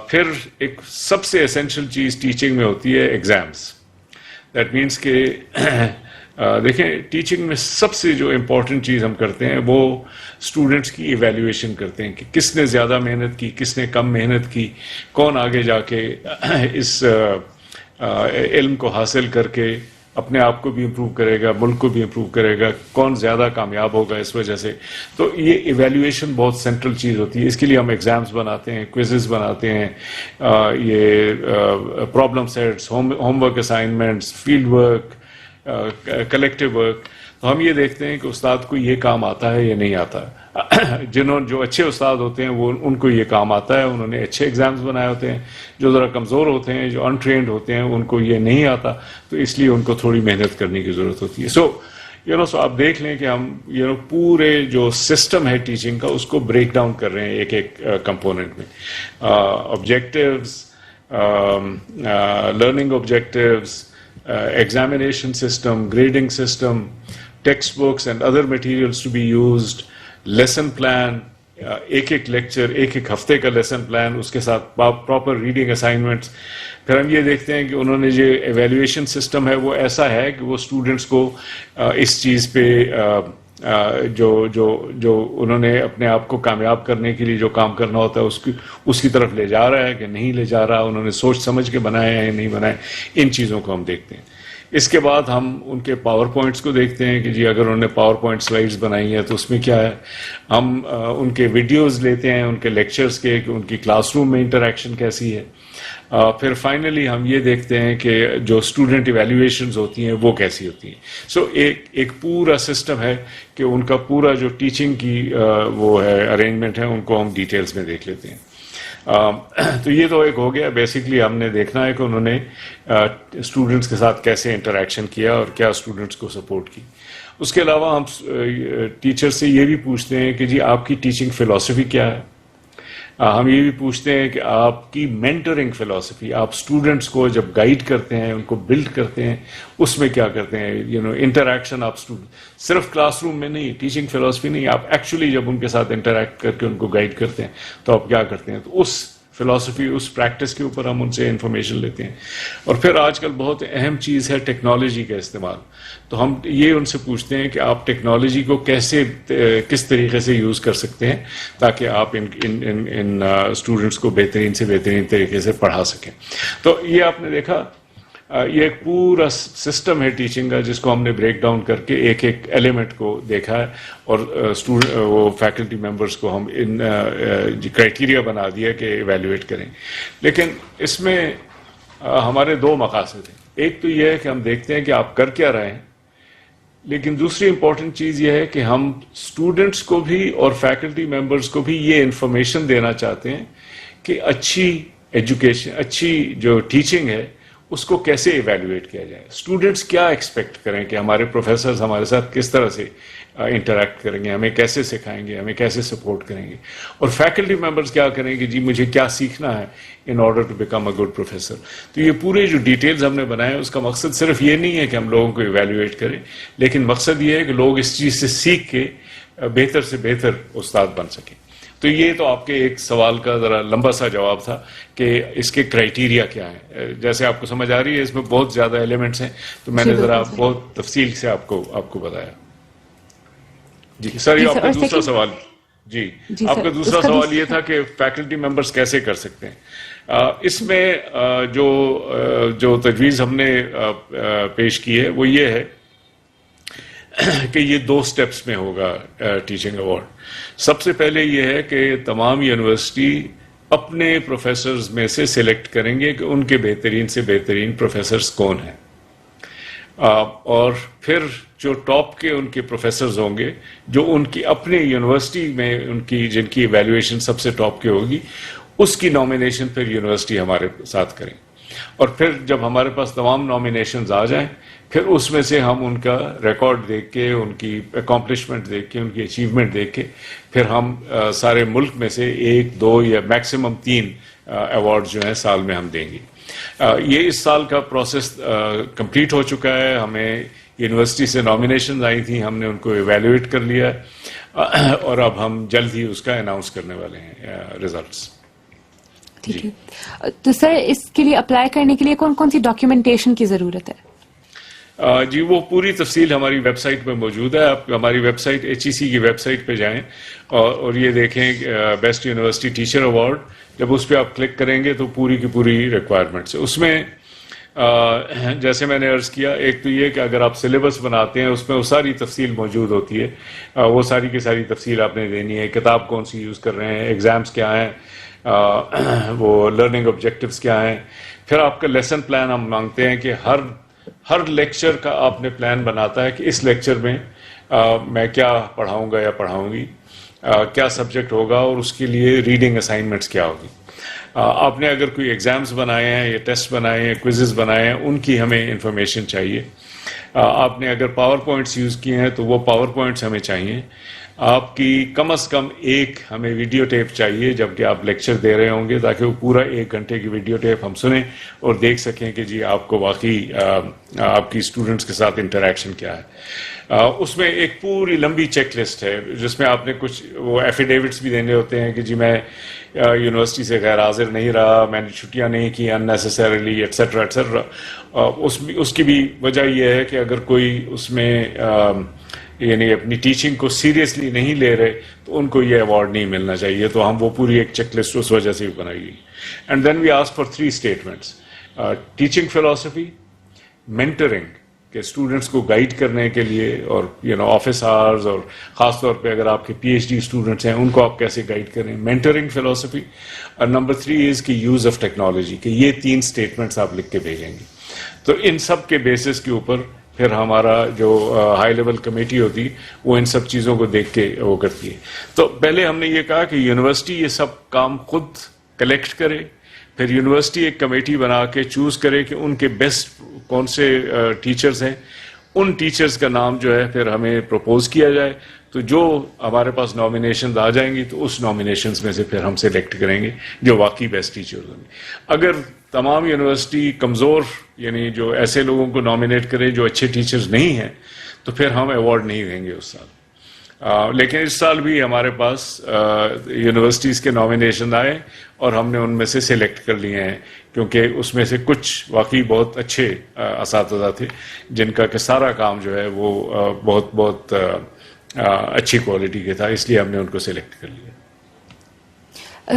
پھر ایک سب سے اسینشل چیز ٹیچنگ میں ہوتی ہے ایگزامس. دیٹ مینس کہ دیکھیں ٹیچنگ میں سب سے جو امپورٹنٹ چیز ہم کرتے ہیں وہ اسٹوڈنٹس کی ایویلیویشن کرتے ہیں کہ کس نے زیادہ محنت کی, کس نے کم محنت کی, کون آگے جا کے اس علم کو حاصل کر کے اپنے آپ کو بھی امپروو کرے گا, ملک کو بھی امپروو کرے گا, کون زیادہ کامیاب ہوگا اس وجہ سے. تو یہ ایویلیویشن بہت سینٹرل چیز ہوتی ہے. اس کے لیے ہم ایگزامس بناتے ہیں, کوئزز بناتے ہیں, یہ problem sets, homework assignments, field work, collective work. تو ہم یہ دیکھتے ہیں کہ استاد کو یہ کام آتا ہے یا نہیں آتا. جو اچھے استاد ہوتے ہیں وہ ان کو یہ کام آتا ہے, انہوں نے اچھے ایگزامز بنائے ہوتے ہیں. جو ذرا کمزور ہوتے ہیں, جو انٹرینڈ ہوتے ہیں, ان کو یہ نہیں آتا, تو اس لیے ان کو تھوڑی محنت کرنے کی ضرورت ہوتی ہے. سو آپ دیکھ لیں کہ ہم پورے جو سسٹم ہے ٹیچنگ کا اس کو بریک ڈاؤن کر رہے ہیں ایک ایک کمپوننٹ میں. Objectives, learning objectives, examination system, grading system, textbooks and other materials to be used, lesson plan, ایک ایک لیکچر, ایک ایک ہفتے کا لیسن پلان, اس کے ساتھ پراپر ریڈنگ اسائنمنٹس. پھر ہم یہ دیکھتے ہیں کہ انہوں نے جو ایویلیویشن سسٹم ہے وہ ایسا ہے کہ وہ اسٹوڈنٹس کو اس چیز پہ جو انہوں نے اپنے آپ کو کامیاب کرنے کے لیے جو کام کرنا ہوتا ہے اس کی طرف لے جا رہا ہے کہ نہیں لے جا رہا, انہوں نے سوچ سمجھ کے بنائے ہیں یا نہیں بنائے. ان چیزوں کو ہم دیکھتے ہیں. اس کے بعد ہم ان کے پاور پوائنٹس کو دیکھتے ہیں کہ جی اگر انہوں نے پاور پوائنٹ سلائیڈز بنائی ہیں تو اس میں کیا ہے. ہم ان کے ویڈیوز لیتے ہیں ان کے لیکچرز کے کہ ان کی کلاس روم میں انٹریکشن کیسی ہے. پھر فائنلی ہم یہ دیکھتے ہیں کہ جو اسٹوڈنٹ ایویلیویشنز ہوتی ہیں وہ کیسی ہوتی ہیں. سو ایک پورا سسٹم ہے کہ ان کا پورا جو ٹیچنگ کی وہ ہے ارینجمنٹ ہے, ان کو ہم ڈیٹیلز میں دیکھ لیتے ہیں. تو یہ تو ایک ہو گیا. بیسکلی ہم نے دیکھنا ہے کہ انہوں نے اسٹوڈنٹس کے ساتھ کیسے انٹریکشن کیا اور کیا اسٹوڈنٹس کو سپورٹ کی. اس کے علاوہ ہم ٹیچر سے یہ بھی پوچھتے ہیں کہ جی آپ کی ٹیچنگ فلاسفی کیا ہے. ہم یہ بھی پوچھتے ہیں کہ آپ کی مینٹرنگ فلاسفی, آپ اسٹوڈنٹس کو جب گائیڈ کرتے ہیں, ان کو بلڈ کرتے ہیں, اس میں کیا کرتے ہیں. انٹریکشن آپ صرف کلاس روم میں نہیں, ٹیچنگ فلاسفی نہیں, آپ ایکچولی جب ان کے ساتھ انٹریکٹ کر کے ان کو گائیڈ کرتے ہیں تو آپ کیا کرتے ہیں. تو اس فلاسفی, اس پریکٹس کے اوپر ہم ان سے انفارمیشن لیتے ہیں. اور پھر آج کل بہت اہم چیز ہے ٹیکنالوجی کا استعمال. تو ہم یہ ان سے پوچھتے ہیں کہ آپ ٹیکنالوجی کو کس طریقے سے یوز کر سکتے ہیں تاکہ آپ ان اسٹوڈنٹس کو بہترین سے بہترین طریقے سے پڑھا سکیں. تو یہ آپ نے دیکھا, یہ ایک پورا سسٹم ہے ٹیچنگ کا جس کو ہم نے بریک ڈاؤن کر کے ایک ایک ایلیمنٹ کو دیکھا ہے اور وہ فیکلٹی ممبرس کو ہم ان کرائٹیریا بنا دیا کہ ایویلیویٹ کریں. لیکن اس میں ہمارے دو مقاصد ہیں. ایک تو یہ ہے کہ ہم دیکھتے ہیں کہ آپ کر کیا رہے ہیں, لیکن دوسری امپورٹنٹ چیز یہ ہے کہ ہم اسٹوڈنٹس کو بھی اور فیکلٹی ممبرس کو بھی یہ انفارمیشن دینا چاہتے ہیں کہ اچھی ایجوکیشن, اچھی جو ٹیچنگ ہے اس کو کیسے ایویلیویٹ کیا جائے. اسٹوڈنٹس کیا ایکسپیکٹ کریں کہ ہمارے پروفیسرز ہمارے ساتھ کس طرح سے انٹریکٹ کریں گے, ہمیں کیسے سکھائیں گے, ہمیں کیسے سپورٹ کریں گے, اور فیکلٹی ممبرز کیا کریں کہ جی مجھے کیا سیکھنا ہے in order to become a good professor. تو یہ پورے جو ڈیٹیلز ہم نے بنائے ہیں اس کا مقصد صرف یہ نہیں ہے کہ ہم لوگوں کو ایویلیویٹ کریں, لیکن مقصد یہ ہے کہ لوگ اس چیز سے سیکھ کے بہتر سے بہتر استاد بن سکیں. تو یہ تو آپ کے ایک سوال کا ذرا لمبا سا جواب تھا کہ اس کے کرائیٹیریا کیا ہیں. جیسے آپ کو سمجھ آ رہی ہے اس میں بہت زیادہ ایلیمنٹس ہیں, تو میں نے ذرا بہت تفصیل سے آپ کو بتایا. جی سر, یہ آپ کا دوسرا سوال. جی آپ کا دوسرا سوال یہ تھا کہ فیکلٹی ممبرس کیسے کر سکتے ہیں. اس میں جو تجویز ہم نے پیش کی ہے وہ یہ ہے کہ یہ 2 سٹیپس میں ہوگا ٹیچنگ ایوارڈ. سب سے پہلے یہ ہے کہ تمام یونیورسٹی اپنے پروفیسرز میں سے سلیکٹ کریں گے کہ ان کے بہترین سے بہترین پروفیسرز کون ہیں, اور پھر جو ٹاپ کے ان کے پروفیسرز ہوں گے جو ان کی اپنے یونیورسٹی میں ان کی جن کی ایویلویشن سب سے ٹاپ کی ہوگی, اس کی نامینیشن پھر یونیورسٹی ہمارے ساتھ کریں. اور پھر جب ہمارے پاس تمام نامینیشنز آ جائیں پھر اس میں سے ہم ان کا ریکارڈ دیکھ کے, ان کی اکامپلشمنٹ دیکھ کے, ان کی اچیومنٹ دیکھ کے پھر ہم سارے ملک میں سے 1, 2 یا میکسیمم 3 ایوارڈ جو ہیں سال میں ہم دیں گے. یہ اس سال کا پروسیس کمپلیٹ ہو چکا ہے. ہمیں یونیورسٹی سے نامینیشنز آئی تھیں, ہم نے ان کو ایویلویٹ کر لیا اور اب ہم جلد ہی اس کا اناؤنس کرنے والے ہیں ریزلٹس. ٹھیک ہے, تو سر اس کے لیے اپلائی کرنے کے لیے کون کون سی ڈاکیومنٹیشن کی ضرورت ہے؟ جی وہ پوری تفصیل ہماری ویب سائٹ پہ موجود ہے. آپ ہماری ویب سائٹ HEC کی ویب سائٹ پہ جائیں اور یہ دیکھیں بیسٹ یونیورسٹی ٹیچر ایوارڈ. جب اس پہ آپ کلک کریں گے تو پوری کی پوری ریکوائرمنٹس اس میں جیسے میں نے عرض کیا, ایک تو یہ کہ اگر آپ سلیبس بناتے ہیں اس میں وہ ساری تفصیل موجود ہوتی ہے. وہ ساری کی ساری تفصیل آپ نے دینی ہے, کتاب کون سی یوز کر رہے ہیں, ایگزامس کیا ہیں, وہ لرننگ آبجیکٹیوز کیا ہیں. پھر آپ کا لیسن پلان ہم مانگتے ہیں کہ ہر لیکچر کا آپ نے پلان بناتا ہے کہ اس لیکچر میں میں کیا پڑھاؤں گا یا پڑھاؤں گی, کیا سبجیکٹ ہوگا اور اس کے لیے ریڈنگ اسائنمنٹس کیا ہوگی. آپ نے اگر کوئی ایگزامز بنائے ہیں یا ٹیسٹ بنائے ہیں, کوئزز بنائے ہیں, ان کی ہمیں انفارمیشن چاہیے. آپ نے اگر پاور پوائنٹس یوز کیے ہیں تو وہ پاور پوائنٹس ہمیں چاہیے. آپ کی کم از کم ایک ہمیں ویڈیو ٹیپ چاہیے جب کہ آپ لیکچر دے رہے ہوں گے, تاکہ وہ پورا 1 گھنٹے کی ویڈیو ٹیپ ہم سنیں اور دیکھ سکیں کہ جی آپ کو واقعی آپ کی اسٹوڈنٹس کے ساتھ انٹریکشن کیا ہے. اس میں ایک پوری لمبی چیک لسٹ ہے جس میں آپ نے کچھ وہ ایفیڈیوٹس بھی دینے ہوتے ہیں کہ جی میں یونیورسٹی سے غیر حاضر نہیں رہا, میں نے چھٹیاں نہیں کی اننیسیسریلی ایٹسیٹرا ایٹسیٹرا. اس کی بھی وجہ یہ ہے کہ اگر کوئی اس میں یعنی اپنی ٹیچنگ کو سیریسلی نہیں لے رہے تو ان کو یہ ایوارڈ نہیں ملنا چاہیے. تو ہم وہ پوری ایک چیک لسٹ اس وجہ سے بھی بنائی گئی. And then we ask for 3 statements: teaching philosophy, mentoring کہ اسٹوڈنٹس کو گائیڈ کرنے کے لیے, اور آفس آورز, اور خاص طور پہ اگر آپ کے PhD اسٹوڈنٹس ہیں ان کو آپ کیسے گائیڈ کریں, مینٹرنگ فلاسفی. اور نمبر 3 از کہ یوز آف ٹیکنالوجی, کہ یہ 3 اسٹیٹمنٹس آپ لکھ کے بھیجیں گے. تو ان سب کے بیسس کے اوپر پھر ہمارا جو ہائی لیول کمیٹی ہوتی وہ ان سب چیزوں کو دیکھ کے وہ کرتی ہے. تو پہلے ہم نے یہ کہا کہ یونیورسٹی یہ سب کام خود کلیکٹ کرے, پھر یونیورسٹی ایک کمیٹی بنا کے چوز کرے کہ ان کے بیسٹ کون سے ٹیچرز ہیں. ان ٹیچرز کا نام جو ہے پھر ہمیں پروپوز کیا جائے. تو جو ہمارے پاس نامینیشنز آ جائیں گی تو اس نامینیشنز میں سے پھر ہم سلیکٹ کریں گے جو واقعی بیسٹ ٹیچرز ہوں گے. اگر تمام یونیورسٹی کمزور یعنی جو ایسے لوگوں کو نامینیٹ کرے جو اچھے ٹیچرز نہیں ہیں تو پھر ہم ایوارڈ نہیں دیں گے اس سال. لیکن اس سال بھی ہمارے پاس یونیورسٹیز کے نامینیشن آئے اور ہم نے ان میں سے سلیکٹ کر لیے ہیں, کیونکہ اس میں سے کچھ واقعی بہت اچھے اساتذہ تھے جن کا کہ سارا کام جو ہے وہ بہت بہت اچھی کوالٹی کے تھا, اس لیے ہم نے ان کو سلیکٹ کر لیا.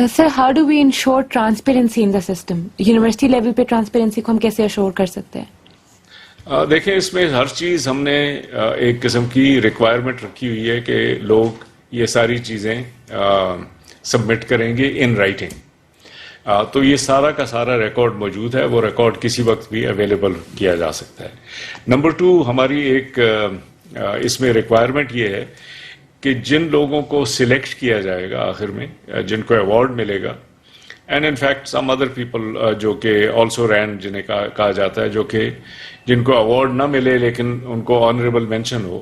Sir, how do we ensure transparency in the system? University level پہ ٹرانسپیرنسی کو ہم کیسے اشور کر سکتے ہیں؟ دیکھیں اس میں ہر چیز ہم نے ایک قسم کی ریکوائرمنٹ رکھی ہوئی ہے کہ لوگ یہ ساری چیزیں سبمٹ کریں گے ان رائٹنگ. تو یہ سارا کا سارا ریکارڈ موجود ہے, وہ ریکارڈ کسی وقت بھی اویلیبل کیا جا سکتا ہے. نمبر 2 ہماری ایک اس میں ریکوائرمنٹ یہ ہے کہ جن لوگوں کو سلیکٹ کیا جائے گا آخر میں, جن کو ایوارڈ ملے گا, and in fact some other people جو کہ آلسو رین جنہیں کہا جاتا ہے, جو کہ جن کو ایوارڈ نہ ملے لیکن ان کو آنریبل مینشن ہو,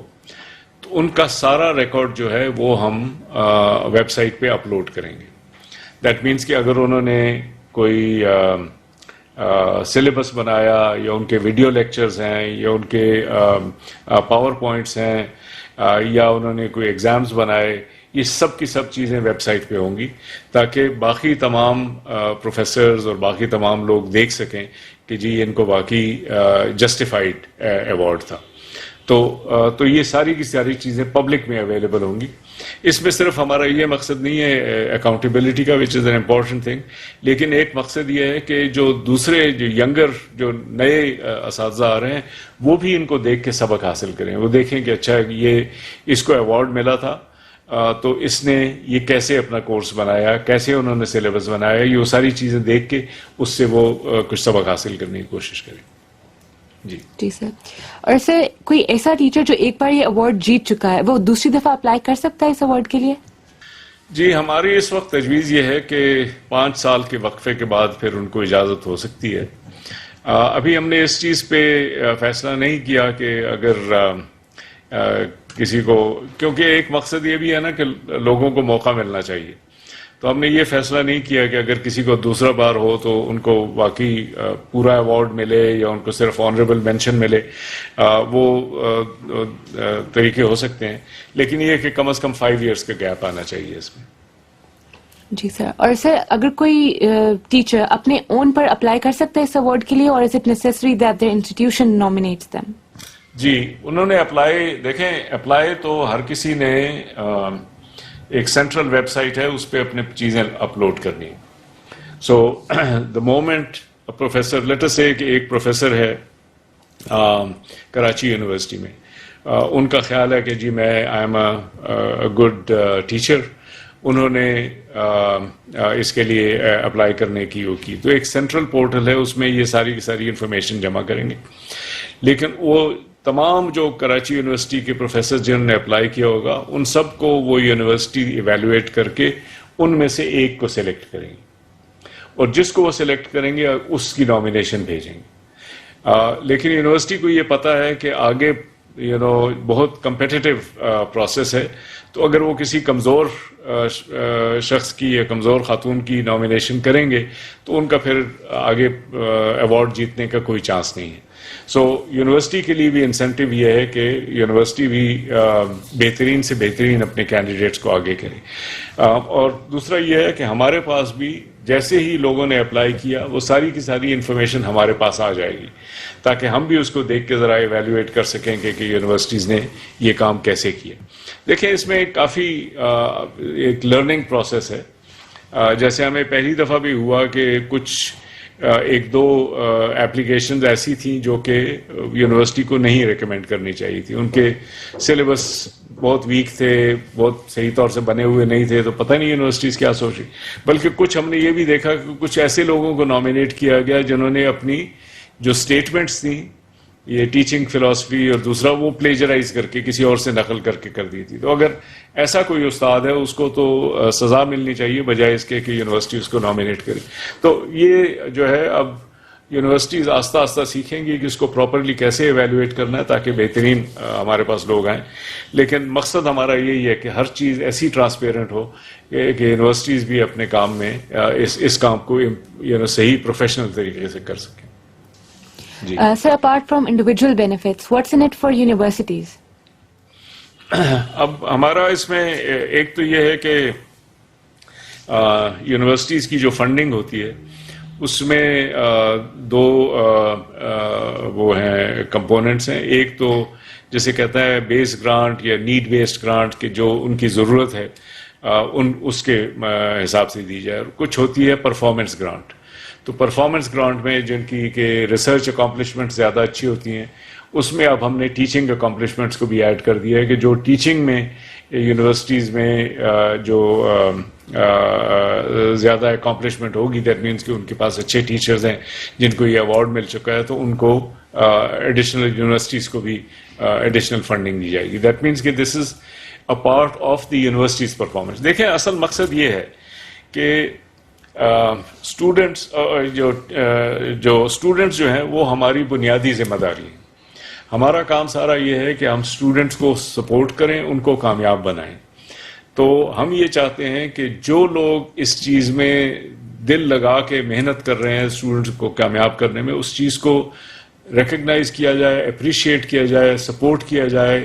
تو ان کا سارا ریکارڈ جو ہے وہ ہم ویب سائٹ پہ اپلوڈ کریں گے. دیٹ مینس کہ اگر انہوں نے کوئی سلیبس بنایا یا ان کے ویڈیو لیکچرز ہیں یا ان کے پاور پوائنٹس ہیں یا انہوں نے کوئی ایگزامز بنائے یہ سب کی سب چیزیں ویب سائٹ پہ ہوں گی تاکہ باقی تمام پروفیسرز اور باقی تمام لوگ دیکھ سکیں کہ جی ان کو واقعی جسٹیفائڈ ایوارڈ تھا. تو یہ ساری کی ساری چیزیں پبلک میں اویلیبل ہوں گی. اس میں صرف ہمارا یہ مقصد نہیں ہے اکاؤنٹیبلٹی کا وچ از این امپورٹنٹ تھنگ, لیکن ایک مقصد یہ ہے کہ جو دوسرے جو ینگر جو نئے اساتذہ آ رہے ہیں وہ بھی ان کو دیکھ کے سبق حاصل کریں, وہ دیکھیں کہ اچھا یہ اس کو ایوارڈ ملا تھا تو اس نے یہ کیسے اپنا کورس بنایا, کیسے انہوں نے سلیبس بنایا, یہ وہ ساری چیزیں دیکھ کے اس سے وہ کچھ سبق حاصل کرنے کی کوشش کریں. جی سر. اور سر کوئی ایسا ٹیچر جو ایک بار یہ ایوارڈ جیت چکا ہے وہ دوسری دفعہ اپلائی کر سکتا ہے اس ایوارڈ کے لیے؟ جی ہماری اس وقت تجویز یہ ہے کہ 5 سال کے وقفے کے بعد پھر ان کو اجازت ہو سکتی ہے. ابھی ہم نے اس چیز پہ فیصلہ نہیں کیا کہ اگر کسی کو, کیونکہ ایک مقصد یہ بھی ہے نا کہ لوگوں کو موقع ملنا چاہیے, تو ہم نے یہ فیصلہ نہیں کیا کہ اگر کسی کو دوسرا بار ہو تو ان کو واقعی پورا ایوارڈ ملے یا ان کو صرف آنریبل مینشن ملے. وہ طریقے ہو سکتے ہیں, لیکن یہ کہ کم از کم 5 ایئرس کا گیپ آنا چاہیے اس میں. جی سر. اور سر اگر کوئی ٹیچر اپنے اون پر اپلائی کر سکتا ہے اس ایوارڈ کے لیے, اور is it necessary that their institution nominates them? جی انہوں نے اپلائی, دیکھیں اپلائی تو ہر کسی نے ایک سینٹرل ویب سائٹ ہے اس پہ اپنے چیزیں اپلوڈ کرنی. So the moment professor let us سے کہ ایک پروفیسر ہے کراچی یونیورسٹی میں, ان کا خیال ہے کہ جی میں I am a good teacher, انہوں نے اس کے لیے اپلائی کرنے کی وہ کی, تو ایک سینٹرل پورٹل ہے اس میں یہ ساری کی ساری انفارمیشن جمع کریں گے. لیکن وہ تمام جو کراچی یونیورسٹی کے پروفیسر جنہوں نے اپلائی کیا ہوگا ان سب کو وہ یونیورسٹی ایویلویٹ کر کے ان میں سے ایک کو سلیکٹ کریں گے, اور جس کو وہ سلیکٹ کریں گے اس کی نامینیشن بھیجیں گے. لیکن یونیورسٹی کو یہ پتہ ہے کہ آگے بہت کمپیٹیٹیو پروسیس ہے, تو اگر وہ کسی کمزور شخص کی یا کمزور خاتون کی نامینیشن کریں گے تو ان کا پھر آگے ایوارڈ جیتنے کا کوئی چانس نہیں ہے. سو یونیورسٹی کے لیے بھی انسینٹیو یہ ہے کہ یونیورسٹی بھی بہترین سے بہترین اپنے کینڈیڈیٹس کو آگے کرے. اور دوسرا یہ ہے کہ ہمارے پاس بھی جیسے ہی لوگوں نے اپلائی کیا وہ ساری کی ساری انفارمیشن ہمارے پاس آ جائے گی, تاکہ ہم بھی اس کو دیکھ کے ذرا ایویلویٹ کر سکیں کہ یونیورسٹیز نے یہ کام کیسے کیا. دیکھیں اس میں کافی ایک لرننگ پروسیس ہے. جیسے ہمیں پہلی دفعہ بھی ہوا کہ کچھ 1-2 ایپلیکیشنز ایسی تھیں جو کہ یونیورسٹی کو نہیں ریکمینڈ کرنی چاہیے تھی, ان کے سلیبس بہت ویک تھے, بہت صحیح طور سے بنے ہوئے نہیں تھے, تو پتہ نہیں یونیورسٹیز کیا سوچ رہی. بلکہ کچھ ہم نے یہ بھی دیکھا کہ کچھ ایسے لوگوں کو نامینیٹ کیا گیا جنہوں نے اپنی جو اسٹیٹمنٹس تھیں یہ ٹیچنگ فلاسفی اور دوسرا وہ پلیجرائز کر کے کسی اور سے نقل کر کے کر دی تھی. تو اگر ایسا کوئی استاد ہے اس کو تو سزا ملنی چاہیے بجائے اس کے کہ یونیورسٹی اس کو نامینیٹ کرے. تو یہ جو ہے اب یونیورسٹیز آہستہ آہستہ سیکھیں گی کہ اس کو پراپرلی کیسے ایویلویٹ کرنا ہے تاکہ بہترین ہمارے پاس لوگ آئیں. لیکن مقصد ہمارا یہی ہے کہ ہر چیز ایسی ٹرانسپیرنٹ ہو کہ یونیورسٹیز بھی اپنے کام میں اس کام کو صحیح پروفیشنل طریقے سے کر سکیں. Sir, apart from individual benefits, what's in it for universities? اب ہمارا اس میں ایک تو یہ ہے کہ یونیورسٹیز کی جو فنڈنگ ہوتی ہے اس میں 2 وہ ہیں کمپوننٹس ہیں. ایک تو جیسے کہتا ہے بیس گرانٹ یا نیڈ بیسڈ گرانٹ کہ جو ان کی ضرورت ہے اس کے حساب سے دی جائے, اور کچھ ہوتی ہے پرفارمنس گرانٹ. تو پرفارمنس گرانٹ میں جن کی کہ ریسرچ اکامپلشمنٹ زیادہ اچھی ہوتی ہیں اس میں اب ہم نے ٹیچنگ اکامپلشمنٹس کو بھی ایڈ کر دیا ہے کہ جو ٹیچنگ میں یونیورسٹیز میں جو زیادہ اکامپلشمنٹ ہوگی, دیٹ مینس کہ ان کے پاس اچھے ٹیچرز ہیں جن کو یہ ایوارڈ مل چکا ہے, تو ان کو ایڈیشنل یونیورسٹیز کو بھی ایڈیشنل فنڈنگ دی جائے گی. دیٹ مینس کہ this is a part of the universities performance. دیکھیں اصل مقصد یہ ہے کہ اسٹوڈنٹس جو اسٹوڈنٹس جو ہیں وہ ہماری بنیادی ذمہ داری ہے. ہمارا کام سارا یہ ہے کہ ہم اسٹوڈنٹس کو سپورٹ کریں, ان کو کامیاب بنائیں. تو ہم یہ چاہتے ہیں کہ جو لوگ اس چیز میں دل لگا کے محنت کر رہے ہیں اسٹوڈنٹس کو کامیاب کرنے میں, اس چیز کو ریکگنائز کیا جائے, اپریشیٹ کیا جائے, سپورٹ کیا جائے,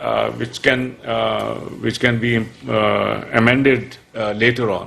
which can be amended later on,